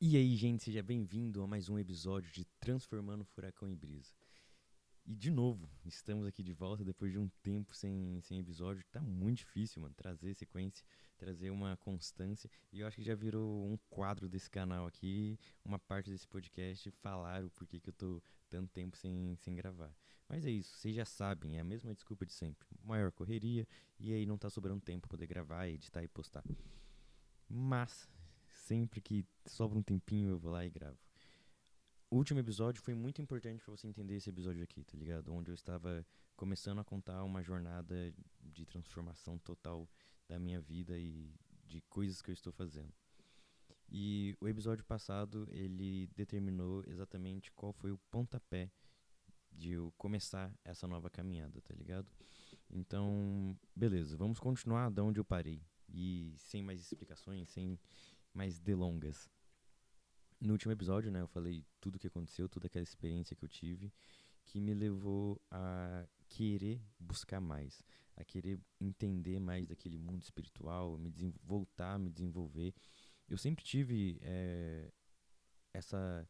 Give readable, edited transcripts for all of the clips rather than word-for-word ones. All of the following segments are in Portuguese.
E aí, gente, seja bem-vindo a mais um episódio de Transformando Furacão em Brisa. E de novo, estamos aqui de volta depois de um tempo sem episódio. Tá muito difícil, mano, trazer sequência, trazer uma constância. E eu acho que já virou um quadro desse canal aqui, uma parte desse podcast, falar o porquê que eu tô tanto tempo sem gravar. Mas é isso, vocês já sabem, é a mesma desculpa de sempre. Maior correria, e aí não tá sobrando tempo pra poder gravar, editar e postar. Mas, sempre que sobra um tempinho, eu vou lá e gravo. O último episódio foi muito importante pra você entender esse episódio aqui, tá ligado? Onde eu estava começando a contar uma jornada de transformação total da minha vida e de coisas que eu estou fazendo. E o episódio passado, ele determinou exatamente qual foi o pontapé de eu começar essa nova caminhada, tá ligado? Então, beleza, vamos continuar da onde eu parei. E sem mais explicações, sem mais delongas. No último episódio, né, eu falei tudo o que aconteceu, toda aquela experiência que eu tive, que me levou a querer buscar mais, a querer entender mais daquele mundo espiritual, voltar a me desenvolver. Eu sempre tive essa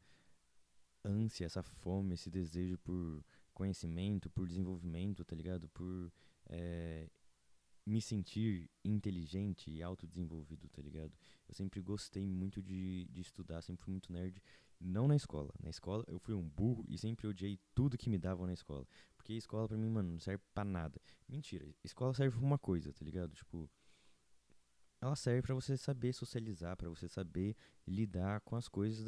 ânsia, essa fome, esse desejo por conhecimento, por desenvolvimento, tá ligado? Por é, me sentir inteligente e autodesenvolvido, tá ligado? Eu sempre gostei muito de estudar, sempre fui muito nerd. Não na escola. Na escola eu fui um burro e sempre odiei tudo que me davam na escola. Porque a escola pra mim, mano, não serve pra nada. Mentira, escola serve pra uma coisa, tá ligado? Tipo, ela serve pra você saber socializar, pra você saber lidar com as coisas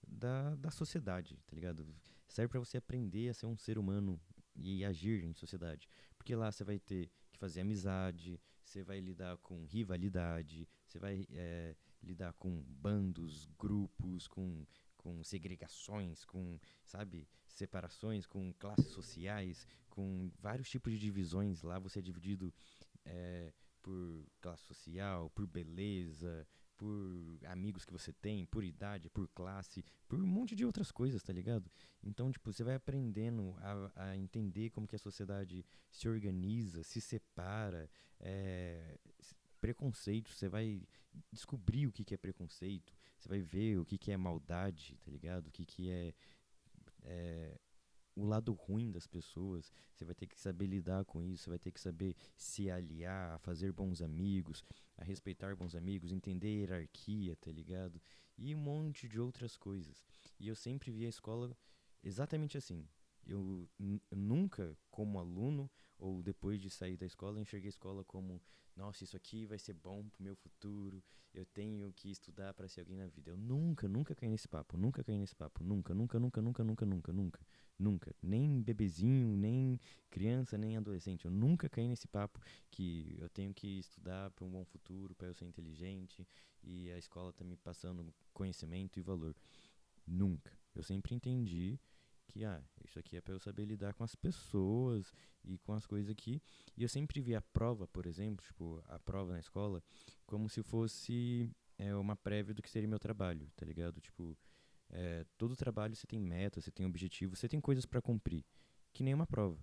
da sociedade, tá ligado? Serve pra você aprender a ser um ser humano e agir em sociedade. Porque lá você vai ter que fazer amizade, você vai lidar com rivalidade, você vai lidar com bandos, grupos, com segregações, com, sabe, separações, com classes sociais, com vários tipos de divisões. Lá você é dividido por classe social, por beleza, por amigos que você tem, por idade, por classe, por um monte de outras coisas, tá ligado? Então, tipo, você vai aprendendo a entender como que a sociedade se organiza, se separa, preconceito, você vai descobrir o que que é preconceito, você vai ver o que que é maldade, tá ligado? O que que é o lado ruim das pessoas, você vai ter que saber lidar com isso, você vai ter que saber se aliar, a fazer bons amigos, a respeitar bons amigos, entender a hierarquia, tá ligado? E um monte de outras coisas. E eu sempre vi a escola exatamente assim. Eu nunca, como aluno, ou depois de sair da escola, enxerguei a escola como, nossa, isso aqui vai ser bom pro meu futuro, eu tenho que estudar para ser alguém na vida. Eu nunca caí nesse papo, nunca caí nesse papo, nunca. Nunca. Nem bebezinho, nem criança, nem adolescente. Eu nunca caí nesse papo que eu tenho que estudar para um bom futuro, para eu ser inteligente e a escola tá me passando conhecimento e valor. Nunca. Eu sempre entendi que, isso aqui é para eu saber lidar com as pessoas e com as coisas aqui. E eu sempre vi a prova, por exemplo, tipo, a prova na escola, como se fosse uma prévia do que seria meu trabalho, tá ligado? Tipo, todo trabalho você tem meta, você tem objetivo, você tem coisas para cumprir, que nem uma prova.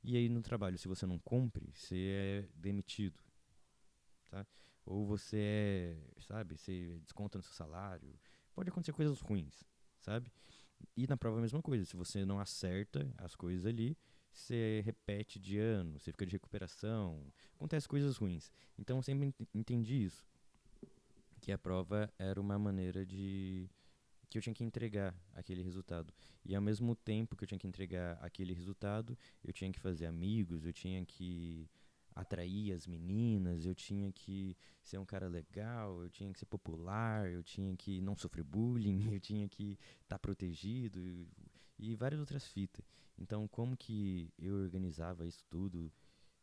E aí no trabalho, se você não cumpre, você é demitido, tá? Ou você sabe, você desconta no seu salário. Pode acontecer coisas ruins, sabe? E na prova é a mesma coisa, se você não acerta as coisas ali, você repete de ano, você fica de recuperação, acontece coisas ruins. Então eu sempre entendi isso, que a prova era uma maneira de que eu tinha que entregar aquele resultado. E ao mesmo tempo que eu tinha que entregar aquele resultado, eu tinha que fazer amigos, eu tinha que atrair as meninas, eu tinha que ser um cara legal, eu tinha que ser popular, eu tinha que não sofrer bullying, eu tinha que estar protegido e várias outras fitas. Então, como que eu organizava isso tudo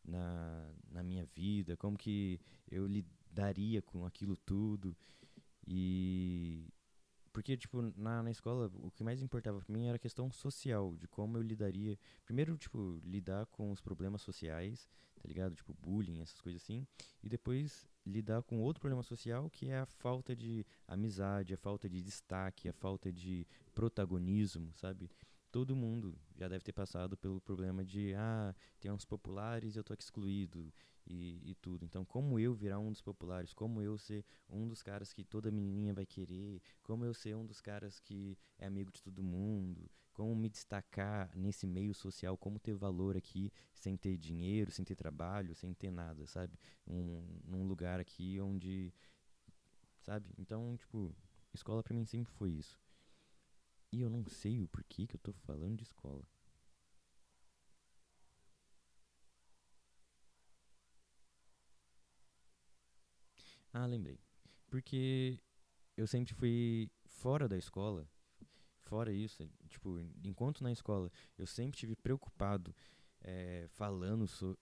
na minha vida, como que eu lidaria com aquilo tudo e porque, tipo, na escola, o que mais importava pra mim era a questão social, de como eu lidaria. Primeiro, tipo, lidar com os problemas sociais, tá ligado? Tipo, bullying, essas coisas assim. E depois lidar com outro problema social, que é a falta de amizade, a falta de destaque, a falta de protagonismo, sabe? todo mundo já deve ter passado pelo problema de, tem uns populares e eu tô aqui excluído e tudo. Então, como eu virar um dos populares? Como eu ser um dos caras que toda menininha vai querer? Como eu ser um dos caras que é amigo de todo mundo? Como me destacar nesse meio social? Como ter valor aqui sem ter dinheiro, sem ter trabalho, sem ter nada, sabe? Num lugar aqui onde, sabe? Então, tipo, escola pra mim sempre foi isso. E eu não sei o porquê que eu tô falando de escola. Lembrei. Porque eu sempre fui fora da escola, fora isso, tipo, enquanto na escola eu sempre tive preocupado, falando sobre.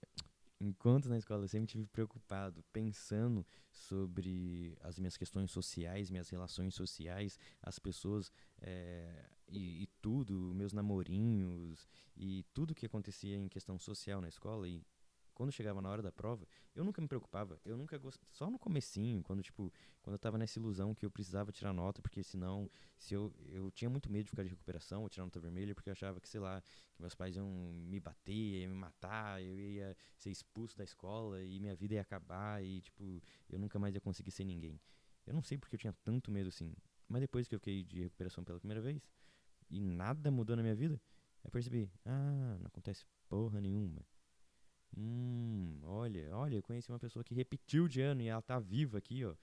Enquanto na escola eu sempre tive preocupado, pensando sobre as minhas questões sociais, minhas relações sociais, as pessoas e tudo, meus namorinhos e tudo que acontecia em questão social na escola. E quando chegava na hora da prova, eu nunca me preocupava, eu nunca gostava, só no comecinho, quando tipo, quando eu tava nessa ilusão que eu precisava tirar nota, porque senão, se eu tinha muito medo de ficar de recuperação ou tirar nota vermelha, porque eu achava que, sei lá, que meus pais iam me bater, iam me matar, eu ia ser expulso da escola e minha vida ia acabar e, tipo, eu nunca mais ia conseguir ser ninguém. Eu não sei porque eu tinha tanto medo assim. Mas depois que eu fiquei de recuperação pela primeira vez e nada mudou na minha vida, eu percebi, não acontece porra nenhuma. Olha, eu conheci uma pessoa que repetiu de ano e ela tá viva aqui, ó.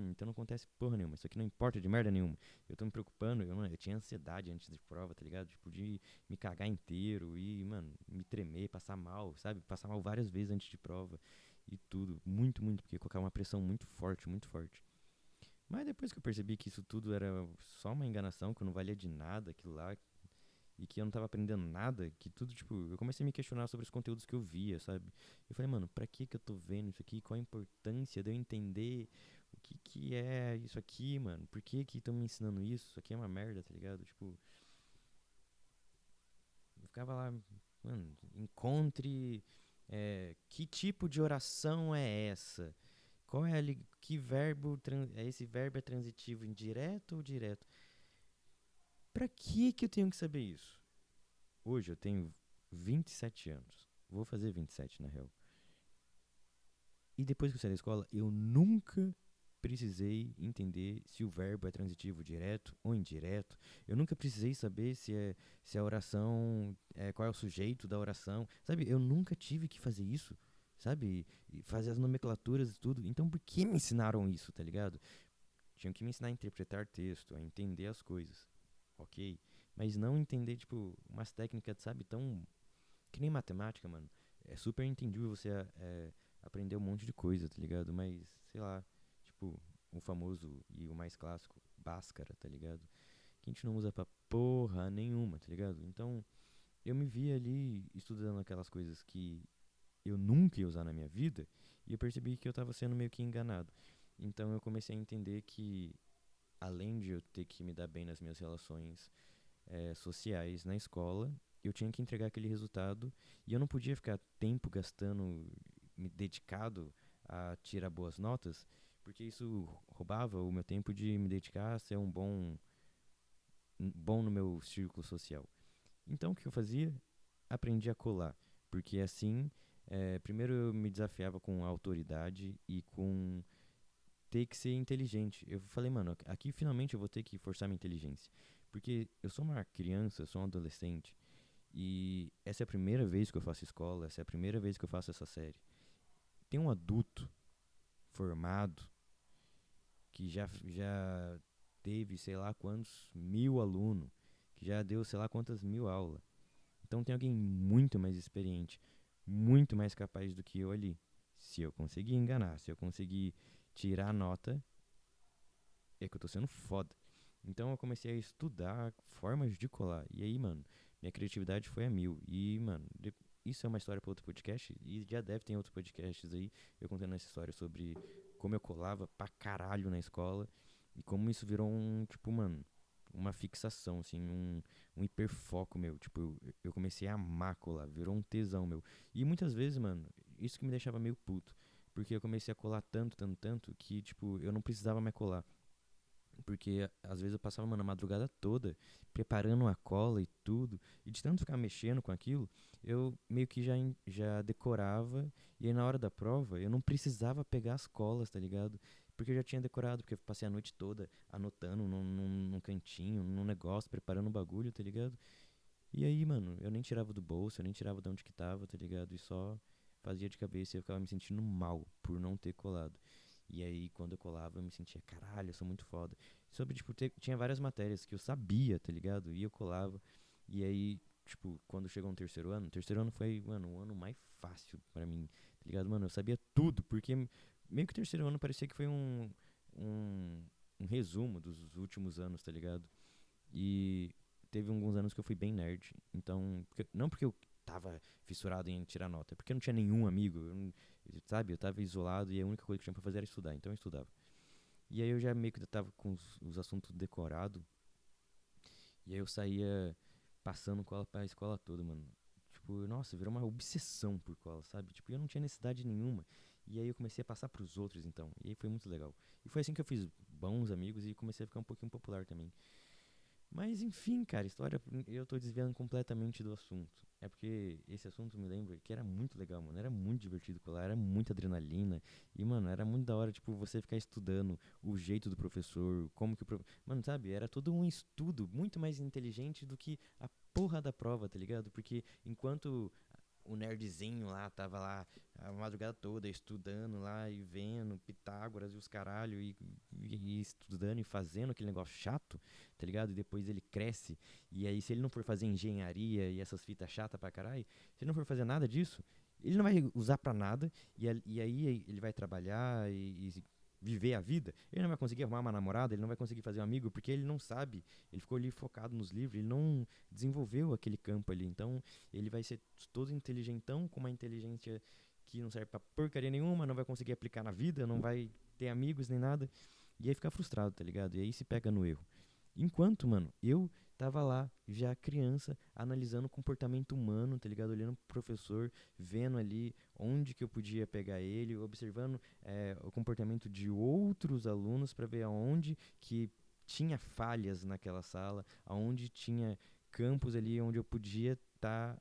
Então não acontece porra nenhuma. Isso aqui não importa de merda nenhuma. Eu tô me preocupando, eu tinha ansiedade antes de prova, tá ligado? Tipo, de me cagar inteiro e, mano, me tremer, passar mal, sabe? Passar mal várias vezes antes de prova e tudo. Muito, muito, porque colocava uma pressão muito forte, muito forte. Mas depois que eu percebi que isso tudo era só uma enganação, que não valia de nada aquilo lá, e que eu não tava aprendendo nada, que tudo, tipo, eu comecei a me questionar sobre os conteúdos que eu via, sabe? Eu falei, mano, pra que eu tô vendo isso aqui? Qual a importância de eu entender o que que é isso aqui, mano? Por que que estão me ensinando isso? Isso aqui é uma merda, tá ligado? Tipo, eu ficava lá, mano, encontre, que tipo de oração é essa? Qual é que verbo, esse verbo é transitivo indireto ou direto? Pra que eu tenho que saber isso? Hoje eu tenho 27 anos. Vou fazer 27 na real. E depois que eu saí da escola, eu nunca precisei entender se o verbo é transitivo direto ou indireto. Eu nunca precisei saber se a oração, qual é o sujeito da oração. Sabe, eu nunca tive que fazer isso, sabe? E fazer as nomenclaturas e tudo. Então por que me ensinaram isso, tá ligado? Tinham que me ensinar a interpretar texto, a entender as coisas, ok? Mas não entender, tipo, umas técnicas, sabe, tão que nem matemática, mano. É super entendível você aprender um monte de coisa, tá ligado? Mas, sei lá, tipo, o famoso e o mais clássico, Bhaskara, tá ligado? Que a gente não usa pra porra nenhuma, tá ligado? Então, eu me vi ali estudando aquelas coisas que eu nunca ia usar na minha vida e eu percebi que eu tava sendo meio que enganado. Então, eu comecei a entender que, além de eu ter que me dar bem nas minhas relações sociais na escola, eu tinha que entregar aquele resultado e eu não podia ficar tempo gastando, me dedicado a tirar boas notas, porque isso roubava o meu tempo de me dedicar a ser bom no meu círculo social. Então o que eu fazia? Aprendi a colar, porque assim, primeiro eu me desafiava com a autoridade e com ter que ser inteligente. Eu falei, mano, aqui finalmente eu vou ter que forçar minha inteligência. Porque eu sou uma criança, eu sou um adolescente. E essa é a primeira vez que eu faço escola, essa é a primeira vez que eu faço essa série. Tem um adulto formado que já teve sei lá quantos mil alunos, que já deu sei lá quantas mil aulas. Então tem alguém muito mais experiente, muito mais capaz do que eu ali. Se eu conseguir enganar, se eu conseguir tirar a nota, é que eu tô sendo foda. Então eu comecei a estudar formas de colar. E aí, mano, minha criatividade foi a mil. E, mano, isso é uma história para outro podcast. E já deve ter outros podcasts aí. Eu contando essa história sobre como eu colava pra caralho na escola. E como isso virou tipo, mano, uma fixação, assim, um hiperfoco meu. Tipo, eu comecei a amar colar. Virou um tesão meu. E muitas vezes, mano, isso que me deixava meio puto. Porque eu comecei a colar tanto, tanto, tanto, que, tipo, eu não precisava mais colar. Porque às vezes eu passava, mano, a madrugada toda preparando a cola e tudo. E de tanto ficar mexendo com aquilo, eu meio que já decorava. E aí na hora da prova, eu não precisava pegar as colas, tá ligado? Porque eu já tinha decorado, porque eu passei a noite toda anotando num cantinho, num negócio, preparando o bagulho, tá ligado? E aí, mano, eu nem tirava do bolso, eu nem tirava de onde que tava, tá ligado? E só fazia de cabeça e eu ficava me sentindo mal por não ter colado. E aí, quando eu colava, eu me sentia, caralho, eu sou muito foda. Sobre, tipo, tinha várias matérias que eu sabia, tá ligado? E eu colava. E aí, tipo, quando chegou no terceiro ano foi, mano, o ano mais fácil pra mim, tá ligado? Mano, eu sabia tudo, porque meio que o terceiro ano parecia que foi um, um resumo dos últimos anos, tá ligado? E teve alguns anos que eu fui bem nerd. Então, não porque eu tava fissurado em tirar nota, é porque eu não tinha nenhum amigo, sabe? Eu tava isolado e a única coisa que tinha pra fazer era estudar, então eu estudava. E aí eu já meio que tava com os assuntos decorados, e aí eu saía passando cola pra escola toda, mano. Tipo, nossa, virou uma obsessão por cola, sabe? Tipo, eu não tinha necessidade nenhuma. E aí eu comecei a passar pros outros, então. E aí foi muito legal. E foi assim que eu fiz bons amigos e comecei a ficar um pouquinho popular também. Mas enfim, cara, história, eu tô desviando completamente do assunto. É porque esse assunto me lembra que era muito legal, mano. Era muito divertido colar, era muita adrenalina. E, mano, era muito da hora, tipo, você ficar estudando o jeito do professor, como que o Mano, sabe, era todo um estudo muito mais inteligente do que a porra da prova, tá ligado? Porque enquanto o nerdzinho lá tava lá a madrugada toda estudando lá e vendo Pitágoras e os caralho e estudando e fazendo aquele negócio chato, tá ligado? E depois ele cresce e aí se ele não for fazer engenharia e essas fitas chatas pra caralho, se ele não for fazer nada disso, ele não vai usar pra nada e aí ele vai trabalhar e viver a vida, ele não vai conseguir arrumar uma namorada, ele não vai conseguir fazer um amigo, porque ele não sabe, ele ficou ali focado nos livros, ele não desenvolveu aquele campo ali, então ele vai ser todo inteligentão, com uma inteligência que não serve pra porcaria nenhuma, não vai conseguir aplicar na vida, não vai ter amigos nem nada. E aí fica frustrado, tá ligado? E aí se pega no erro. Enquanto, mano, eu tava lá, já criança, analisando o comportamento humano, tá ligado? Olhando pro professor, vendo ali onde que eu podia pegar ele, observando o comportamento de outros alunos para ver aonde que tinha falhas naquela sala, aonde tinha campos ali onde eu podia estar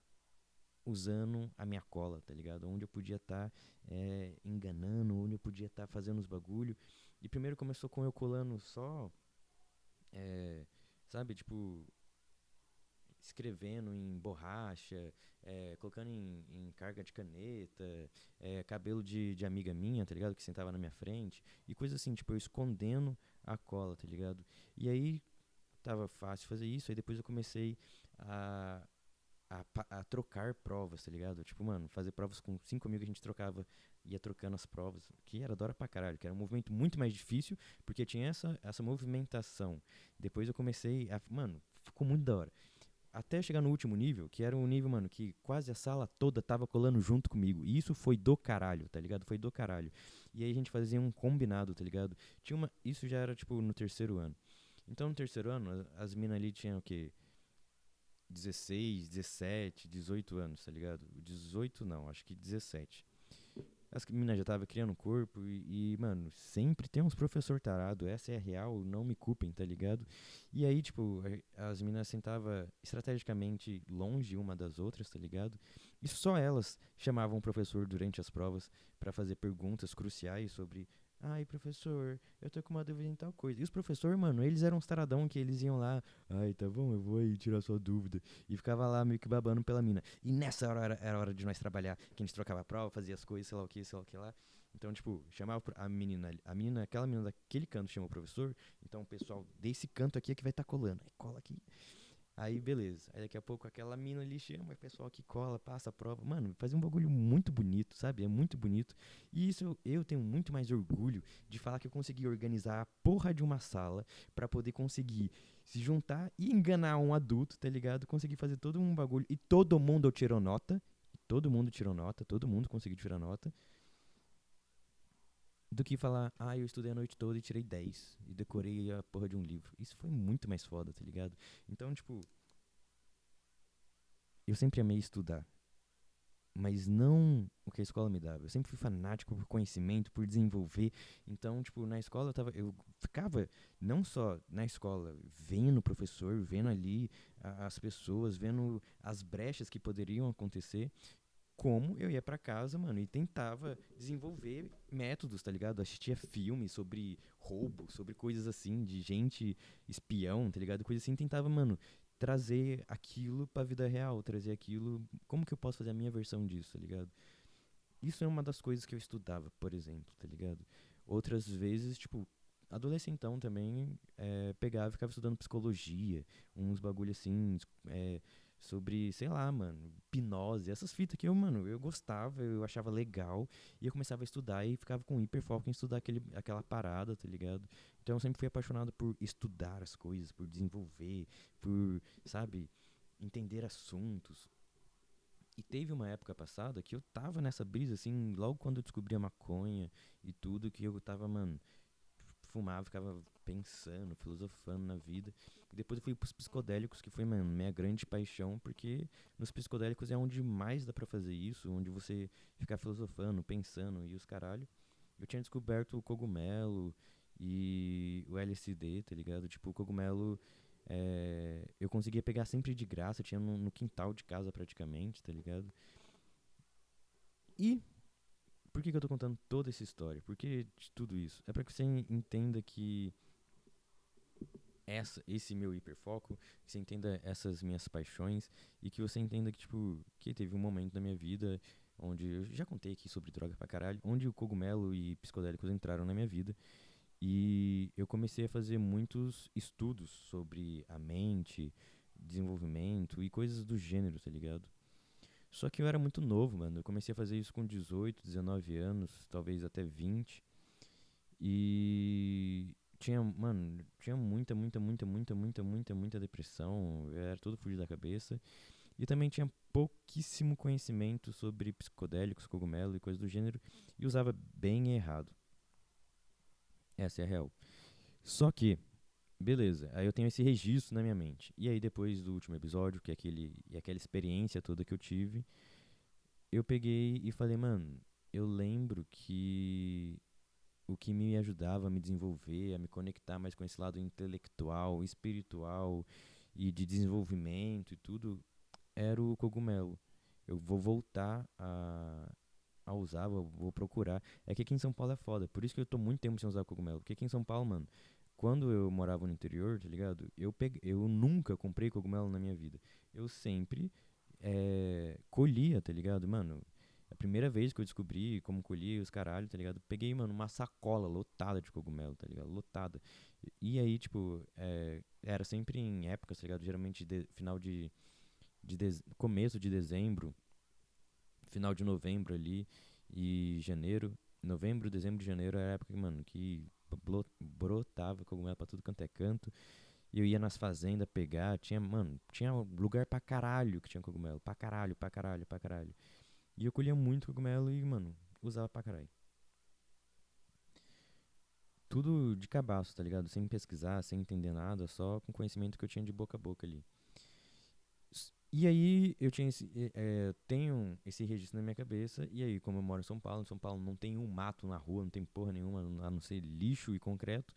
usando a minha cola, tá ligado? Onde eu podia estar enganando, onde eu podia estar fazendo os bagulho. E primeiro começou com eu colando só, é, sabe, tipo, escrevendo em borracha, colocando em carga de caneta, cabelo de amiga minha, tá ligado? Que sentava na minha frente. E coisa assim, tipo, eu escondendo a cola, tá ligado? E aí tava fácil fazer isso, aí depois eu comecei a a trocar provas, tá ligado? Tipo, mano, fazer provas com 5 amigos, a gente trocava, ia trocando as provas, que era da hora pra caralho, que era um movimento muito mais difícil, porque tinha essa movimentação. Depois eu comecei a. Mano, ficou muito da hora. Até chegar no último nível, que era um nível, mano, que quase a sala toda tava colando junto comigo. E isso foi do caralho, tá ligado? Foi do caralho. E aí a gente fazia um combinado, tá ligado? Tinha uma. Isso já era, tipo, no terceiro ano. Então no terceiro ano, as minas ali tinham o quê? 16, 17, 18 anos, tá ligado? 18 não, acho que 17. As meninas já tava criando corpo mano, sempre tem uns professor tarado, essa é a real, não me culpem, tá ligado? E aí, tipo, as meninas sentavam estrategicamente longe uma das outras, tá ligado? E só elas chamavam o professor durante as provas pra fazer perguntas cruciais sobre ai, professor, eu tô com uma dúvida em tal coisa. E os professores, mano, eles eram uns taradão que eles iam lá, ai, tá bom, eu vou aí tirar sua dúvida. E ficava lá meio que babando pela mina. E nessa hora era hora de nós trabalhar, que a gente trocava a prova, fazia as coisas, sei lá o que, sei lá o que lá. Então, tipo, chamava a menina, aquela menina daquele canto chamou o professor. Então, o pessoal desse canto aqui é que vai estar colando. Aí cola aqui. Aí, beleza. Aí, daqui a pouco, aquela mina ali chama, o pessoal que cola, passa a prova. Mano, faz um bagulho muito bonito, sabe? É muito bonito. E isso eu tenho muito mais orgulho de falar que eu consegui organizar a porra de uma sala pra poder conseguir se juntar e enganar um adulto, tá ligado? Conseguir fazer todo um bagulho. E todo mundo tirou nota. Todo mundo tirou nota, todo mundo conseguiu tirar nota. Do que falar, ah, eu estudei a noite toda e tirei 10 e decorei a porra de um livro. Isso foi muito mais foda, tá ligado? Então, tipo, eu sempre amei estudar, mas não o que a escola me dava. Eu sempre fui fanático por conhecimento, por desenvolver. Então, tipo, na escola eu ficava não só na escola, vendo o professor, vendo ali as pessoas, vendo as brechas que poderiam acontecer, como eu ia pra casa, mano, e tentava desenvolver métodos, tá ligado? Assistia filmes sobre roubo, sobre coisas assim, de gente espião, tá ligado? Coisa assim, tentava, mano, trazer aquilo pra vida real, trazer aquilo, como que eu posso fazer a minha versão disso, tá ligado? Isso é uma das coisas que eu estudava, por exemplo, tá ligado? Outras vezes, tipo, adolescentão também, pegava e ficava estudando psicologia, uns bagulho assim, sobre, sei lá, mano, hipnose, essas fitas que eu, mano, eu gostava, eu achava legal, e eu começava a estudar e ficava com hiperfoco em estudar aquela parada, tá ligado? Então eu sempre fui apaixonado por estudar as coisas, por desenvolver, por, sabe, entender assuntos. E teve uma época passada que eu tava nessa brisa, assim, logo quando eu descobri a maconha e tudo, que eu tava, mano, fumava, ficava pensando, filosofando na vida. E depois eu fui pros psicodélicos, que foi, mano, minha grande paixão, porque nos psicodélicos é onde mais dá pra fazer isso, onde você ficar filosofando, pensando e os caralho. Eu tinha descoberto o cogumelo e o LSD, tá ligado? Tipo, o cogumelo eu conseguia pegar sempre de graça, tinha no quintal de casa praticamente, tá ligado? E por que eu tô contando toda essa história? Por que de tudo isso? É pra que você entenda que esse meu hiperfoco, que você entenda essas minhas paixões e que você entenda que, tipo, que teve um momento da minha vida onde eu já contei aqui sobre droga pra caralho, onde o cogumelo e psicodélicos entraram na minha vida e eu comecei a fazer muitos estudos sobre a mente, desenvolvimento e coisas do gênero, tá ligado? Só que eu era muito novo, mano. Eu comecei a fazer isso com 18, 19 anos, talvez até 20. E tinha muita depressão. Eu era todo fugido da cabeça. E também tinha pouquíssimo conhecimento sobre psicodélicos, cogumelo e coisas do gênero. E usava bem errado. Essa é a real. Só que, beleza, aí eu tenho esse registro na minha mente. E aí depois do último episódio, que é aquela experiência toda que eu tive, eu peguei e falei, mano, eu lembro que o que me ajudava a me desenvolver, a me conectar mais com esse lado intelectual, espiritual e de desenvolvimento e tudo, era o cogumelo. Eu vou voltar a usar, vou procurar. É que aqui em São Paulo é foda, por isso que eu tô muito tempo sem usar cogumelo. Porque aqui em São Paulo, mano, quando eu morava no interior, tá ligado? Eu nunca comprei cogumelo na minha vida. Eu sempre colhia, tá ligado? Mano, a primeira vez que eu descobri como colhia os caralho, tá ligado? Peguei, mano, uma sacola lotada de cogumelo, tá ligado? Lotada. E aí, tipo, era sempre em épocas, tá ligado? Geralmente final começo de dezembro, final de novembro ali e janeiro. Novembro, dezembro e janeiro era a época, mano, que brotava cogumelo pra tudo quanto é canto. E eu ia nas fazendas pegar, tinha lugar pra caralho que tinha cogumelo. Pra caralho, pra caralho, pra caralho. E eu colhia muito cogumelo e, mano, usava pra caralho. Tudo de cabaço, tá ligado? Sem pesquisar, sem entender nada, só com conhecimento que eu tinha de boca a boca ali. E aí eu tenho esse registro na minha cabeça, e aí, como eu moro em São Paulo não tem um mato na rua, não tem porra nenhuma, a não ser lixo e concreto.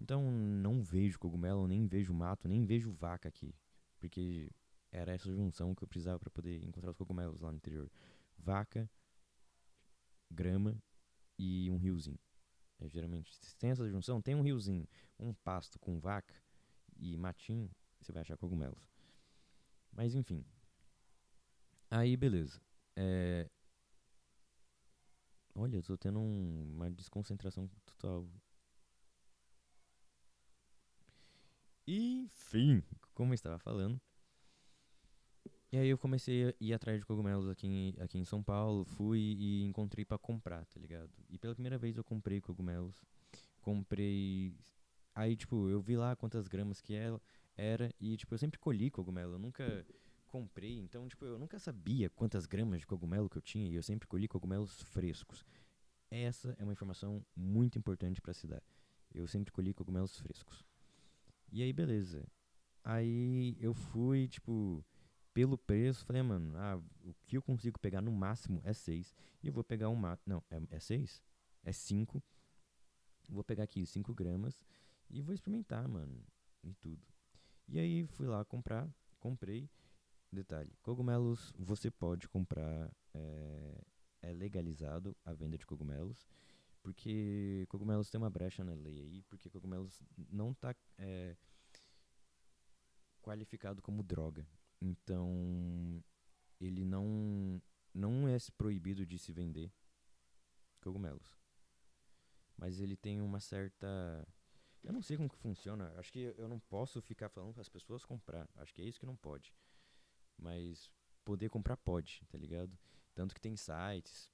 Então não vejo cogumelo, nem vejo mato, nem vejo vaca aqui. Porque era essa junção que eu precisava pra poder encontrar os cogumelos lá no interior. Vaca, grama e um riozinho. Geralmente, se tem essa junção, tem um riozinho, um pasto com vaca e matinho, você vai achar cogumelos. Mas enfim, aí beleza. É, olha, eu tô tendo uma desconcentração total. Enfim, como eu estava falando. E aí eu comecei a ir atrás de cogumelos aqui em São Paulo, fui e encontrei pra comprar, tá ligado? E pela primeira vez eu comprei cogumelos. Comprei. Aí, tipo, eu vi lá quantas gramas que era e, tipo, eu sempre colhi cogumelo, eu nunca comprei, então, tipo, eu nunca sabia quantas gramas de cogumelo que eu tinha e eu sempre colhi cogumelos frescos. Essa é uma informação muito importante pra se dar. Eu sempre colhi cogumelos frescos. E aí, beleza. Aí eu fui, tipo, pelo preço, falei, mano, o que eu consigo pegar no máximo é 6. E eu vou pegar um não, é 6? É 5. Vou pegar aqui 5 gramas e vou experimentar, mano, e tudo. E aí fui lá comprar, comprei. Detalhe, cogumelos você pode comprar, é legalizado a venda de cogumelos, porque cogumelos tem uma brecha na lei aí, porque cogumelos não tá qualificado como droga. Então, ele não é proibido de se vender cogumelos. Mas ele tem uma certa. Eu não sei como que funciona. Acho que eu não posso ficar falando para as pessoas comprar. Acho que é isso que não pode. Mas poder comprar pode, tá ligado? Tanto que tem sites.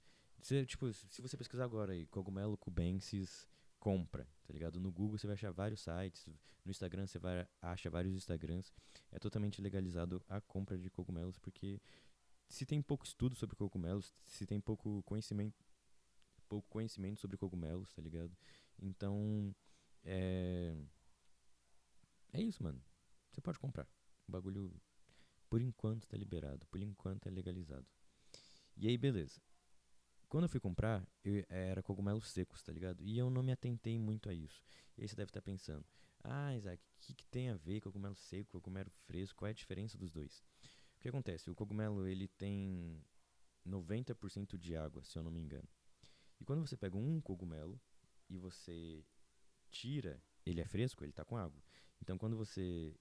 Tipo, se você pesquisar agora aí, cogumelo cubensis compra, tá ligado? No Google você vai achar vários sites, no Instagram você vai acha vários Instagrams. É totalmente legalizado a compra de cogumelos, porque se tem pouco estudo sobre cogumelos, se tem pouco conhecimento sobre cogumelos, tá ligado? Então, é, é isso, mano. Você pode comprar. O bagulho, por enquanto, tá liberado. Por enquanto, é legalizado. E aí, beleza. Quando eu fui comprar, era cogumelos secos, tá ligado? E eu não me atentei muito a isso. E aí você deve estar pensando, Isaac, o que tem a ver cogumelo seco, cogumelo fresco? Qual é a diferença dos dois? O que acontece? O cogumelo, ele tem 90% de água, se eu não me engano. E quando você pega um cogumelo e você tira, ele é fresco, ele tá com água. Então quando você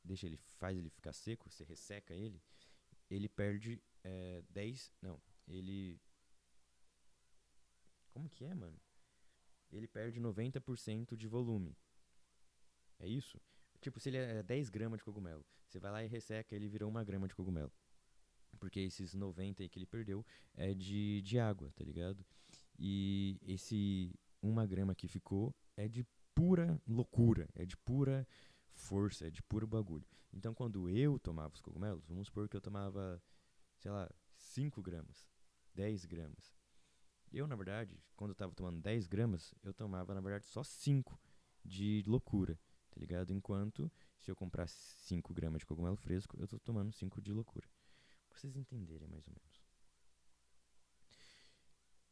deixa ele, faz ele ficar seco, você resseca ele perde 10, não, ele, como que é, mano? Ele perde 90% de volume. É isso? Tipo, se ele é 10 gramas de cogumelo, você vai lá e resseca, ele virou 1 grama de cogumelo. Porque esses 90 aí que ele perdeu é de água, tá ligado? E esse 1 grama que ficou é de pura loucura, é de pura força, é de puro bagulho. Então quando eu tomava os cogumelos, vamos supor que eu tomava, sei lá, 5 gramas, 10 gramas. Eu, na verdade, quando eu tava tomando 10 gramas, eu tomava, na verdade, só 5 de loucura, tá ligado? Enquanto, se eu comprar 5 gramas de cogumelo fresco, eu tô tomando 5 de loucura. Pra vocês entenderem mais ou menos.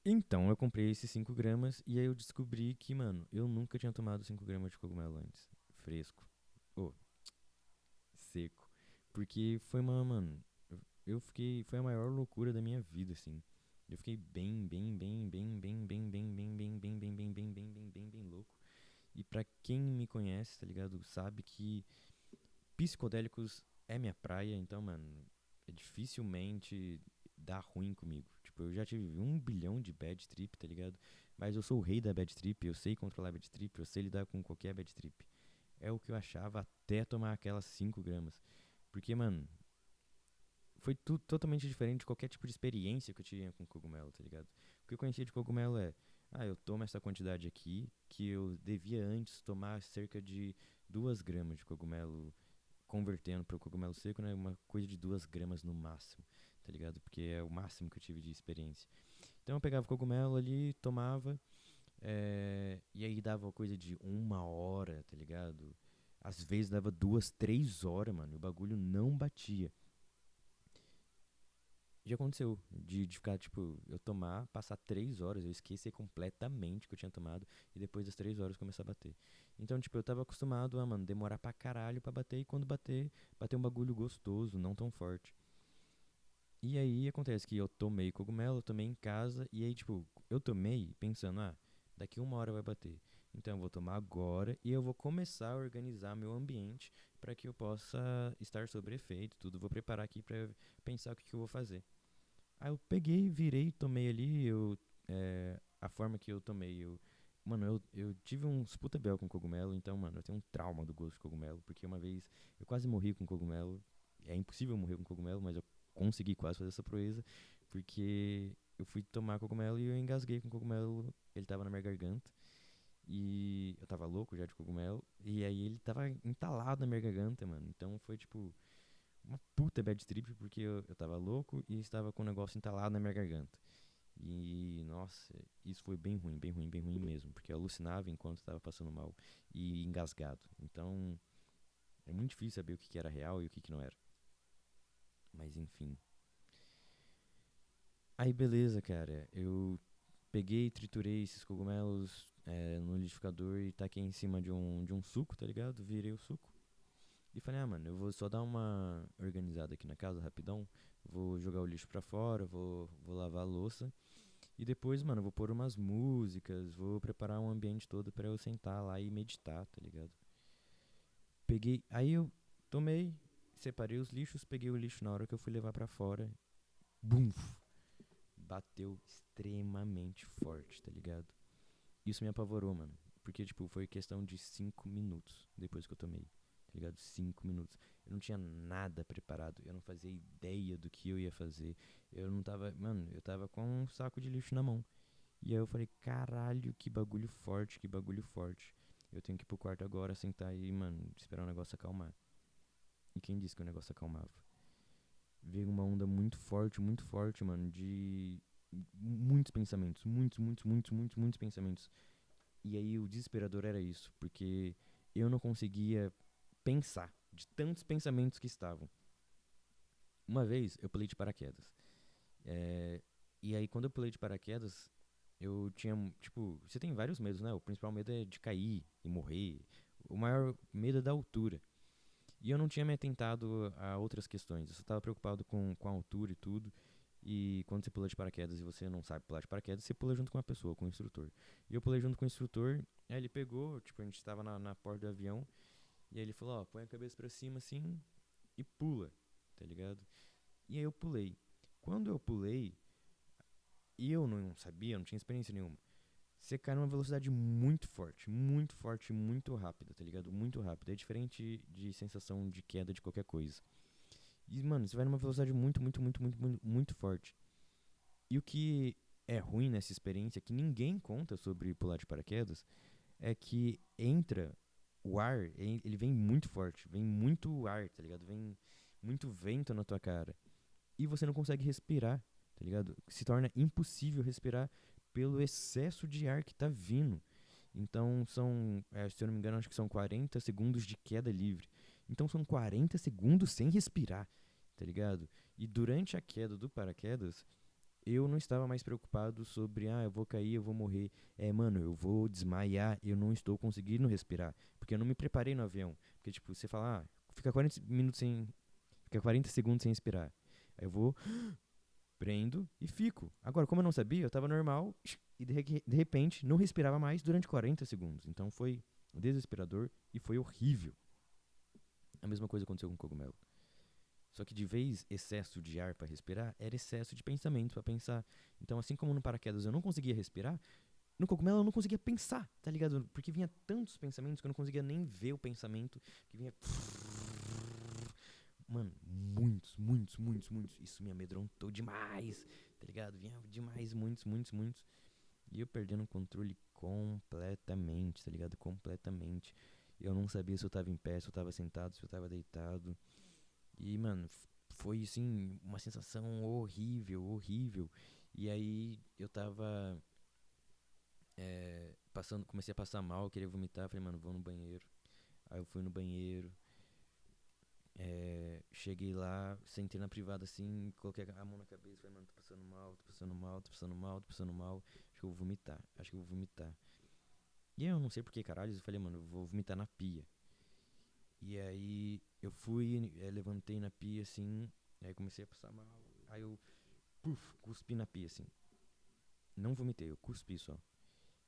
Então, eu comprei esses 5 gramas e aí eu descobri que, mano, eu nunca tinha tomado 5 gramas de cogumelo antes. Fresco. Ou seco. Porque foi mano, eu fiquei, foi a maior loucura da minha vida, assim. Eu fiquei bem louco. E pra quem me conhece, tá ligado, sabe que psicodélicos é minha praia, então, mano, dificilmente dá ruim comigo. Tipo, eu já tive 1 bilhão de bad trip, tá ligado? Mas eu sou o rei da bad trip, eu sei controlar a bad trip, eu sei lidar com qualquer bad trip. É o que eu achava até tomar aquelas 5 gramas. Porque, mano, foi tudo totalmente diferente de qualquer tipo de experiência que eu tinha com cogumelo, tá ligado? O que eu conhecia de cogumelo é, eu tomo essa quantidade aqui, que eu devia antes tomar cerca de 2 gramas de cogumelo, convertendo para o cogumelo seco, né? Uma coisa de 2 gramas no máximo, tá ligado? Porque é o máximo que eu tive de experiência. Então eu pegava o cogumelo ali, tomava, e aí dava coisa de 1 hora, tá ligado? Às vezes dava 2, 3 horas, mano, e o bagulho não batia. Já aconteceu de ficar, tipo, eu tomar, passar 3 horas, eu esquecer completamente que eu tinha tomado, e depois das 3 horas começar a bater. Então, tipo, eu tava acostumado a, mano, demorar pra caralho pra bater, e quando bater um bagulho gostoso, não tão forte. E aí acontece que eu tomei cogumelo, eu tomei em casa, e aí, tipo, eu tomei pensando, daqui 1 hora vai bater. Então eu vou tomar agora e eu vou começar a organizar meu ambiente para que eu possa estar sob efeito, tudo. Vou preparar aqui para pensar o que, que eu vou fazer. Aí eu peguei, virei, tomei ali, a forma que eu tomei, mano, eu tive uns puta bel com cogumelo, então, mano, eu tenho um trauma do gosto de cogumelo, porque uma vez eu quase morri com cogumelo, é impossível morrer com cogumelo, mas eu consegui quase fazer essa proeza, porque eu fui tomar cogumelo e eu engasguei com cogumelo, ele tava na minha garganta, e eu tava louco já de cogumelo, e aí ele tava entalado na minha garganta, mano, então foi tipo uma puta bad trip porque eu tava louco e estava com um negócio entalado na minha garganta. E, nossa, isso foi bem ruim, bem ruim, bem ruim mesmo. Porque eu alucinava enquanto estava passando mal e engasgado. Então, é muito difícil saber o que, que era real e o que, que não era. Mas enfim. Aí beleza, cara. Eu peguei, triturei esses cogumelos no liquidificador e taquei em cima de um suco, tá ligado? Virei o suco. E falei, ah, mano, eu vou só dar uma organizada aqui na casa, rapidão. Vou jogar o lixo pra fora, vou lavar a louça. E depois, mano, eu vou pôr umas músicas, vou preparar um ambiente todo pra eu sentar lá e meditar, tá ligado? Peguei, aí eu tomei, separei os lixos, peguei o lixo na hora que eu fui levar pra fora. Bum! Bateu extremamente forte, tá ligado? Isso me apavorou, mano. Porque, tipo, foi questão de 5 minutos depois que eu tomei. Tá ligado? 5 minutos. Eu não tinha nada preparado. Eu não fazia ideia do que eu ia fazer. Eu não tava. Mano, eu tava com um saco de lixo na mão. E aí eu falei, caralho, que bagulho forte, que bagulho forte. Eu tenho que ir pro quarto agora, sentar e, mano, esperar o negócio acalmar. E quem disse que o negócio acalmava? Veio uma onda muito forte, mano, de muitos pensamentos. Muitos pensamentos. E aí o desesperador era isso, porque eu não conseguia pensar de tantos pensamentos que estavam. Uma vez eu pulei de paraquedas. É, e aí quando eu pulei de paraquedas, eu tinha, tipo, você tem vários medos, né? O principal medo é de cair e morrer. O maior medo é da altura. E eu não tinha me atentado a outras questões. Eu só estava preocupado com a altura e tudo. E quando você pula de paraquedas e você não sabe pular de paraquedas, você pula junto com uma pessoa, com o instrutor. E eu pulei junto com o instrutor, aí ele pegou, tipo, a gente estava na porta do avião, e aí ele falou, ó, põe a cabeça pra cima assim e pula, tá ligado? E aí eu pulei. Quando eu pulei, e eu não sabia, não tinha experiência nenhuma, você cai numa velocidade muito forte, muito rápida, tá ligado? Muito rápida. É diferente de sensação de queda de qualquer coisa. E, mano, você vai numa velocidade muito forte. E o que é ruim nessa experiência, que ninguém conta sobre pular de paraquedas, é que entra o ar, ele vem muito forte, vem muito ar, tá ligado? Vem muito vento na tua cara. E você não consegue respirar, tá ligado? Se torna impossível respirar pelo excesso de ar que tá vindo. Então são, se eu não me engano, acho que são 40 segundos de queda livre. Então são 40 segundos sem respirar, tá ligado? E durante a queda do paraquedas, eu não estava mais preocupado sobre, eu vou cair, eu vou morrer. Mano, eu vou desmaiar, eu não estou conseguindo respirar. Porque eu não me preparei no avião. Porque, tipo, você fala, fica 40 minutos sem. Fica 40 segundos sem respirar. Aí eu vou, prendo e fico. Agora, como eu não sabia, eu tava normal e de repente não respirava mais durante 40 segundos. Então foi desesperador e foi horrível. A mesma coisa aconteceu com o cogumelo. Só que de vez excesso de ar para respirar, era excesso de pensamento para pensar. Então, assim como no paraquedas eu não conseguia respirar, no cogumelo eu não conseguia pensar, tá ligado? Porque vinha tantos pensamentos que eu não conseguia nem ver o pensamento, que vinha. Mano, muitos. Isso me amedrontou demais, tá ligado? Vinha demais, muitos. E eu perdendo o controle completamente, tá ligado? Completamente. Eu não sabia se eu tava em pé, se eu tava sentado, se eu tava deitado. E, mano, foi assim, uma sensação horrível. E aí eu tava passando, comecei a passar mal, queria vomitar, falei, mano, vou no banheiro. Aí eu fui no banheiro, cheguei lá, sentei na privada assim, coloquei a mão na cabeça, falei, mano, tô passando mal, tô passando mal, acho que eu vou vomitar. E eu não sei por que caralho, eu falei, mano, eu vou vomitar na pia. E aí eu fui, levantei na pia assim, aí comecei a passar mal. Aí eu, cuspi na pia assim. Não vomitei, eu cuspi só.